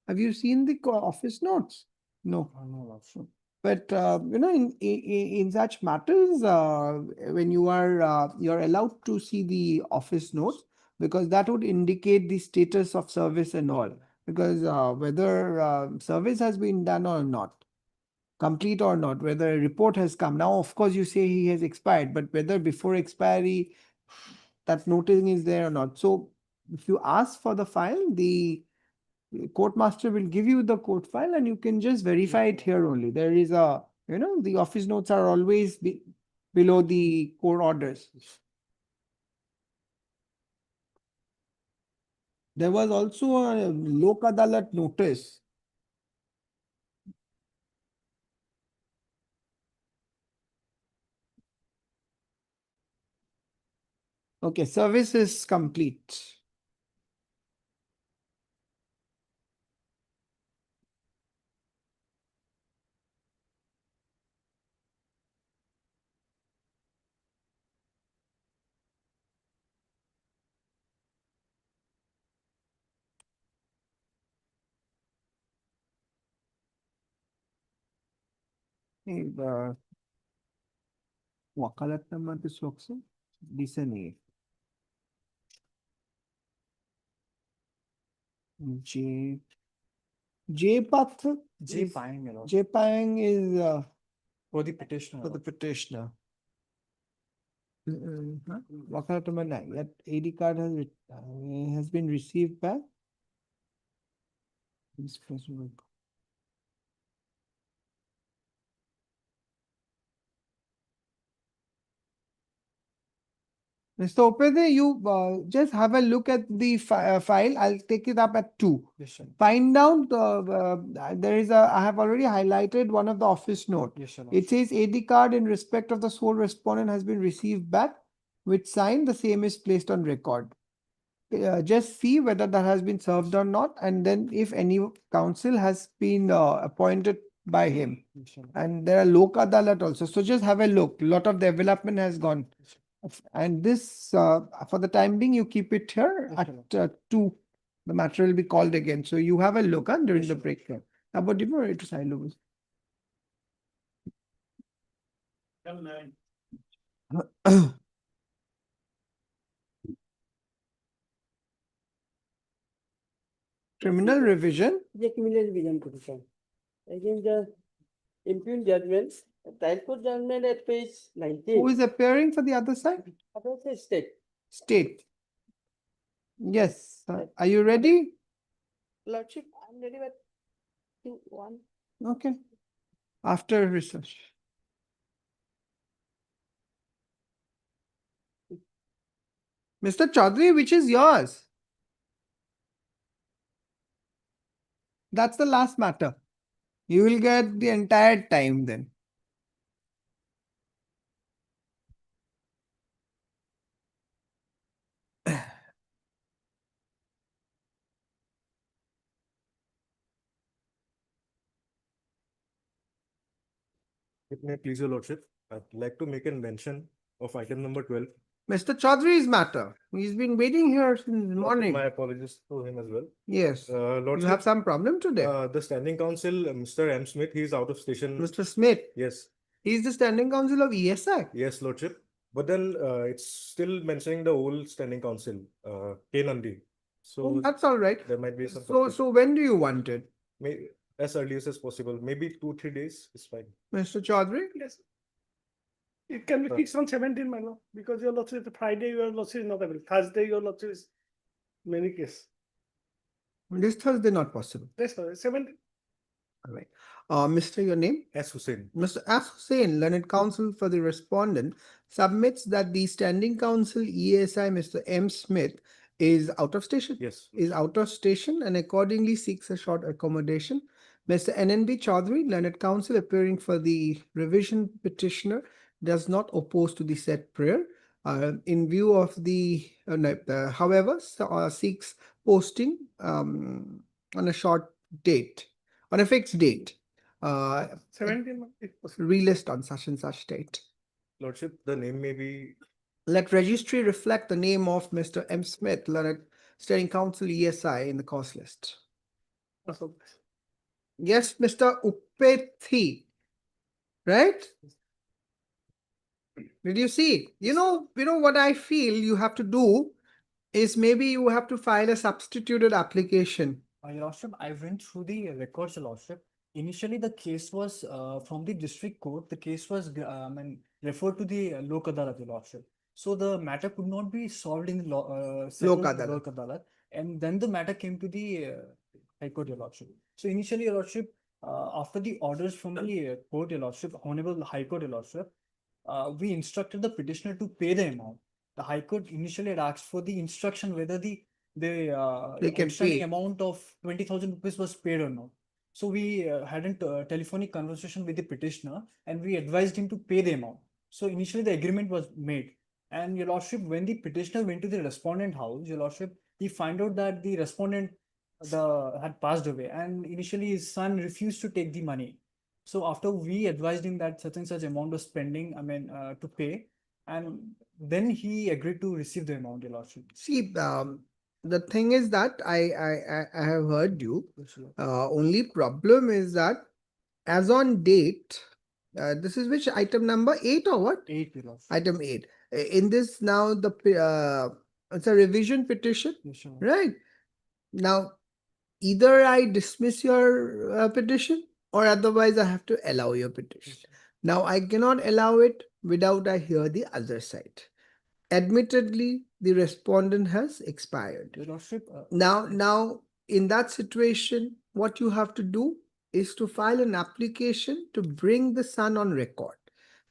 Have you seen the office notes? No.
No, lordship.
But in such matters, when you are you're allowed to see the office notes, because that would indicate the status of service and all. Because whether service has been done or not, complete or not, whether a report has come. Now, of course, you say he has expired, but whether before expiry that noting is there or not. So if you ask for the file, the court master will give you the court file and you can just verify it here only. There is the office notes are always below the court orders. There was also a Lok Adalat notice. Okay, service is complete. वकालत number किस लोग से दिसे नहीं J J Path
J
is-
Pang, my lord,
J Pang is
for the petitioner.
for the petitioner. Wakalat number 9. That AD card has been received back. This person will- Mr. Opede, you just have a look at the file. I'll take it up at 2.
Yes, sir.
Find out there is a, I have already highlighted one of the office note.
Yes, sir.
It says AD card in respect of the sole respondent has been received back with sign, the same is placed on record. Just see whether that has been served or not, and then if any counsel has been appointed by him.
Yes, sir.
And there are Lok Adalat also. So just have a look. Lot of development has gone. And this, for the time being, you keep it here
Yes,
at 2. The matter will be called again. So you have a look during
Yes,
the
sir.
break here. About the to silence. Criminal revision.
The criminal revision petition. Again, the impugned judgments, trial court judgment at page 19.
Who is appearing for the other side?
About the state.
State. Yes. Are you ready?
Lordship, I'm ready with 2-1.
Okay. After research. Mr. Chaudhary, which is yours? That's the last matter. You will get the entire time then.
If may please your lordship, I'd like to make a mention of item number 12.
Mr. Chaudhary's matter. He's been waiting here since morning.
My apologies to him as well.
Yes. You
Lordship,
have some problem today.
the standing counsel, Mr. M. Smith, he is out of station.
Mr. Smith,
Yes,
he's the standing counsel of ESI.
yes, lordship. But then it's still mentioning the old standing counsel, K. Nandi. So
Oh, that's all right.
there might be some.
So when do you want it?
As early as possible, maybe 2-3 days is fine.
Mr. Chaudhary?
Yes. It can be
Uh,
fixed on 17, my lord, because your lordship, the Friday, your lordship is not available. Thursday, your lordship is many case.
This Thursday not possible.
That's all right, 17.
All right. Mr. Your name?
S. Hussain.
Mr. S. Hussain, learned counsel for the respondent, submits that the standing counsel ESI, Mr. M. Smith, is out of station.
Yes.
Is out of station and accordingly seeks a short accommodation. Mr. NNB Chaudhary, learned counsel appearing for the revision petitioner, does not oppose to the said prayer. In view of the, however, seeks posting on a short date, on a fixed date.
17, if possible.
Relist on such and such date.
Lordship, the name may be
Let registry reflect the name of Mr. M. Smith, learned standing counsel ESI in the cause list.
That's all.
Yes, Mr. Upethi, right? Did you see? You know what I feel you have to do is maybe you have to file a substituted application.
Your lordship, I went through the records, your lordship. Initially, the case was from the district court. The case was referred to the Lok Adalat, your lordship. So the matter could not be solved in the
Lok Adalat.
Lok Adalat, and then the matter came to the High Court, your lordship. So initially, your lordship, after the orders from the court, your lordship, Honorable High Court, your lordship, we instructed the petitioner to pay the amount. The High Court initially had asked for the instruction whether the
They can
outstanding
pay.
amount of 20,000 rupees was paid or not. So we had a telephonic conversation with the petitioner and we advised him to pay the amount. So initially the agreement was made. And your lordship, when the petitioner went to the respondent house, your lordship, he found out that the respondent had passed away, and initially his son refused to take the money. So after we advised him that such and such amount was pending, to pay, and then he agreed to receive the amount, your lordship.
See, the thing is that I have heard you. Only problem is that as on date, this is which item number 8 or what?
8, your lordship.
Item 8. In this now it's a revision petition,
Yes, your lordship.
right? Now, either I dismiss your petition or otherwise I have to allow your petition. Now, I cannot allow it without I hear the other side. Admittedly, the respondent has expired.
Your lordship,
Now, in that situation, what you have to do is to file an application to bring the son on record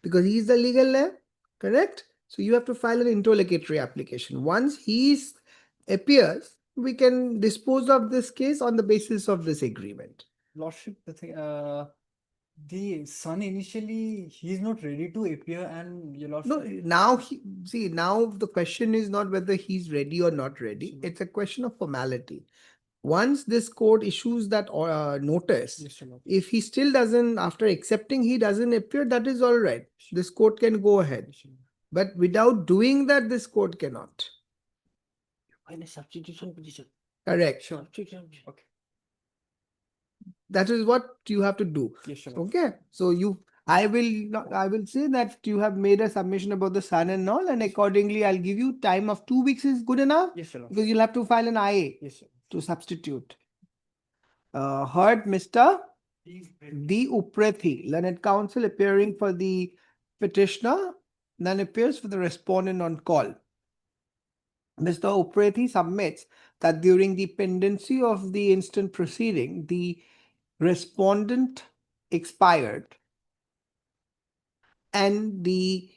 because he is the legal heir, correct? So you have to file an interlocutory application. Once he appears, we can dispose of this case on the basis of this agreement.
lordship, the son initially he's not ready to appear, and your lordship.
No, now now the question is not whether he's ready or not ready.
Sure.
It's a question of formality. Once this court issues that notice,
Yes, your lordship.
if he still doesn't, after accepting he doesn't appear, that is all right. This court can go ahead.
Yes, your lordship.
But without doing that, this court cannot.
File a substitution petition.
Correct.
Sure. Okay.
That is what you have to do.
Yes, your lordship.
Okay. So I will say that you have made a submission about the son and all, and accordingly, I'll give you time of 2 weeks is good enough
Yes, your lordship.
because you'll have to file an IA
Yes, sir.
to substitute. Heard Mr. D. Uprethi, learned counsel appearing for the petitioner, none appears for the respondent on call. Mr. Uprethi submits that during the pendency of the instant proceeding, the respondent expired and the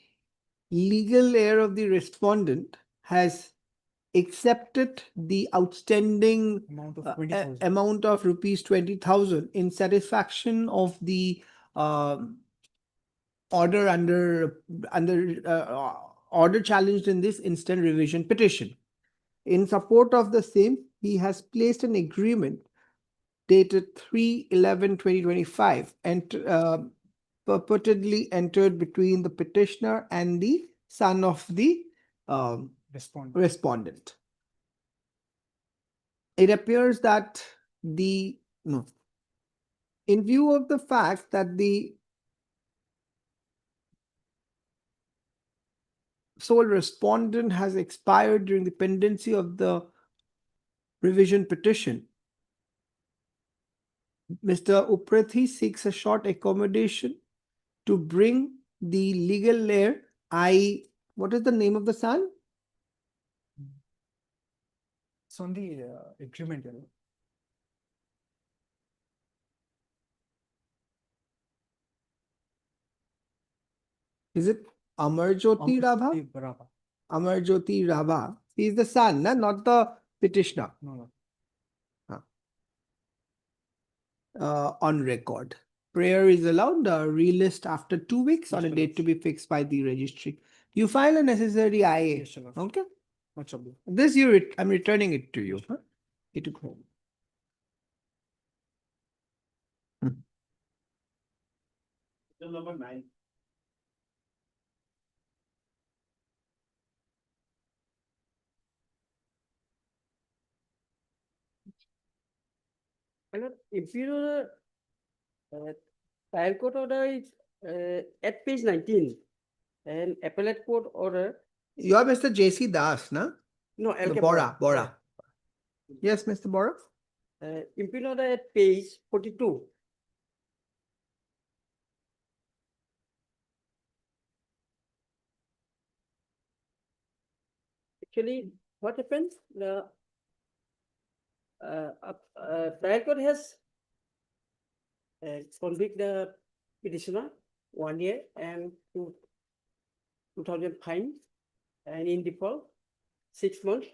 legal heir of the respondent has accepted the outstanding
Amount of 20,000.
amount of rupees 20,000 in satisfaction of the order order challenged in this instant revision petition. In support of the same, he has placed an agreement dated 3/11/2025 and purportedly entered between the petitioner and the son of the respondent. It appears that in view of the fact that the sole respondent has expired during the pendency of the revision petition, Mr. Uprethi seeks a short accommodation to bring the legal heir, what is the name of the son?
It's on the agreement, your lordship.
Is it Amarjyoti Rabha?
Brava.
Amarjyoti Rabha. He is the son, not the petitioner.
No.
On record. Prayer is allowed, relist after 2 weeks on a
Yes,
date to be fixed by the registry. You file a necessary IA.
Yes, your lordship.
Okay.
No trouble.
This I'm returning it to you. Huh? It took home.
Number 9.
Imperial trial court order is at page 19 and appellate court order.
You are Mr. J.C. Das, no?
No, LK
Bora. Yes, Mr. Bora.
Imperial order at page 42. Actually, what happens? The trial court has convict the petitioner 1 year and 2,000 fine, and in default 6 months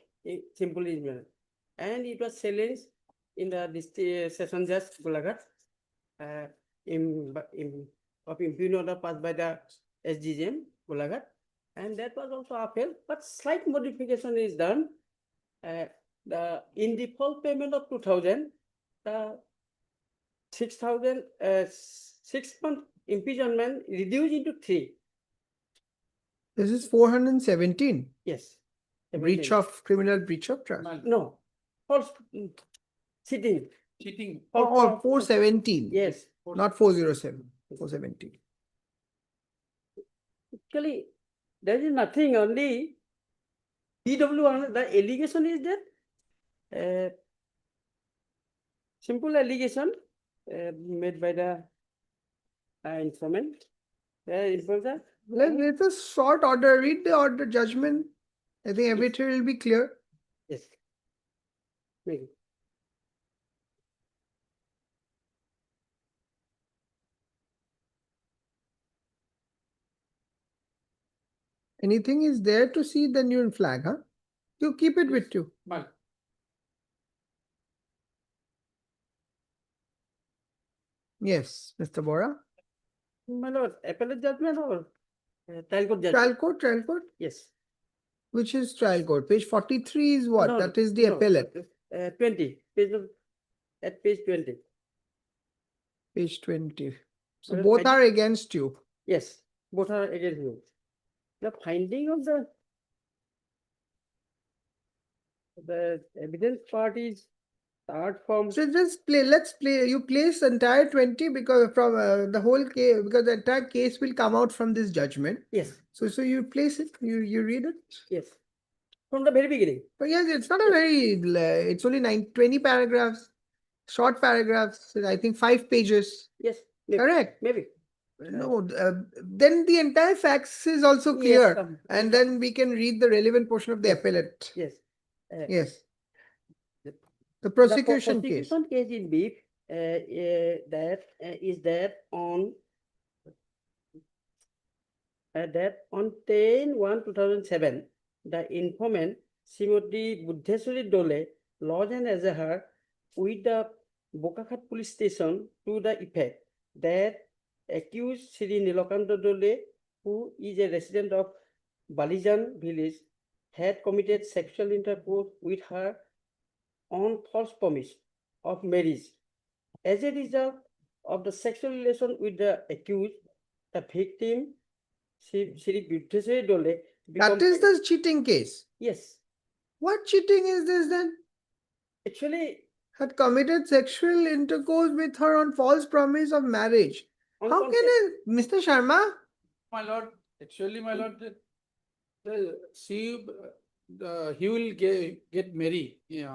simple imprisonment. and it was challenged in the district session judge Golaghat of impugn order passed by the SDGM Golaghat, and that was also upheld, but slight modification is done. In the full payment of 2,000, the 6,000 6-month imprisonment reduced into 3.
This is 417.
Yes.
Breach of criminal breach of trust.
No, false cheating.
Cheating.
Or 417.
Yes.
Not 407. 417.
Actually, there is nothing, only PW, the allegation is that simple allegation made by the informant.
It's a short order. Read the order judgment. I think everything will be clear.
Yes. Maybe.
Anything is there to see, then you'll flag, huh? You keep it with you.
Fine.
Yes, Mr. Bora.
My lord, appellate judgment or trial court judgment?
Trial court, trial court.
Yes.
Which is trial court? Page 43 is what?
No,
That is the
no,
appellate.
20. At page 20.
Page 20. So
Well,
both
I-
are against you.
Yes, both are against you. The finding of the evidence part is start from.
So just play, let's play. You place entire 20 because from the whole case, because the entire case will come out from this judgment.
Yes,
So you place it, you read it.
yes. From the very beginning.
But yes, it's not a very, it's only 20 paragraphs, short paragraphs, I think 5 pages.
Yes, maybe.
Correct.
Maybe.
No, then the entire facts is also
Yes,
clear, and then we can read the relevant portion of the
Yes.
appellate.
Yes.
Yes.
The-
The prosecution case.
Prosecution case in brief, that on that on 10/1/2007, the informant Srimati Buddheswari Dole lodged an Azahar with the Bokakhat police station to the effect that accused Sri Nilakanta Dole, who is a resident of Balijan village, had committed sexual intercourse with her on false promise of marriage. As a result of the sexual relation with the accused, the victim, Sri Buddheswari Dole,
That is the cheating case.
Yes,
What cheating is this then?
actually,
Had committed sexual intercourse with her on false promise of marriage.
on
How can it, Mr. Sharma?
My lord, actually, my lord, he will get married. Yeah.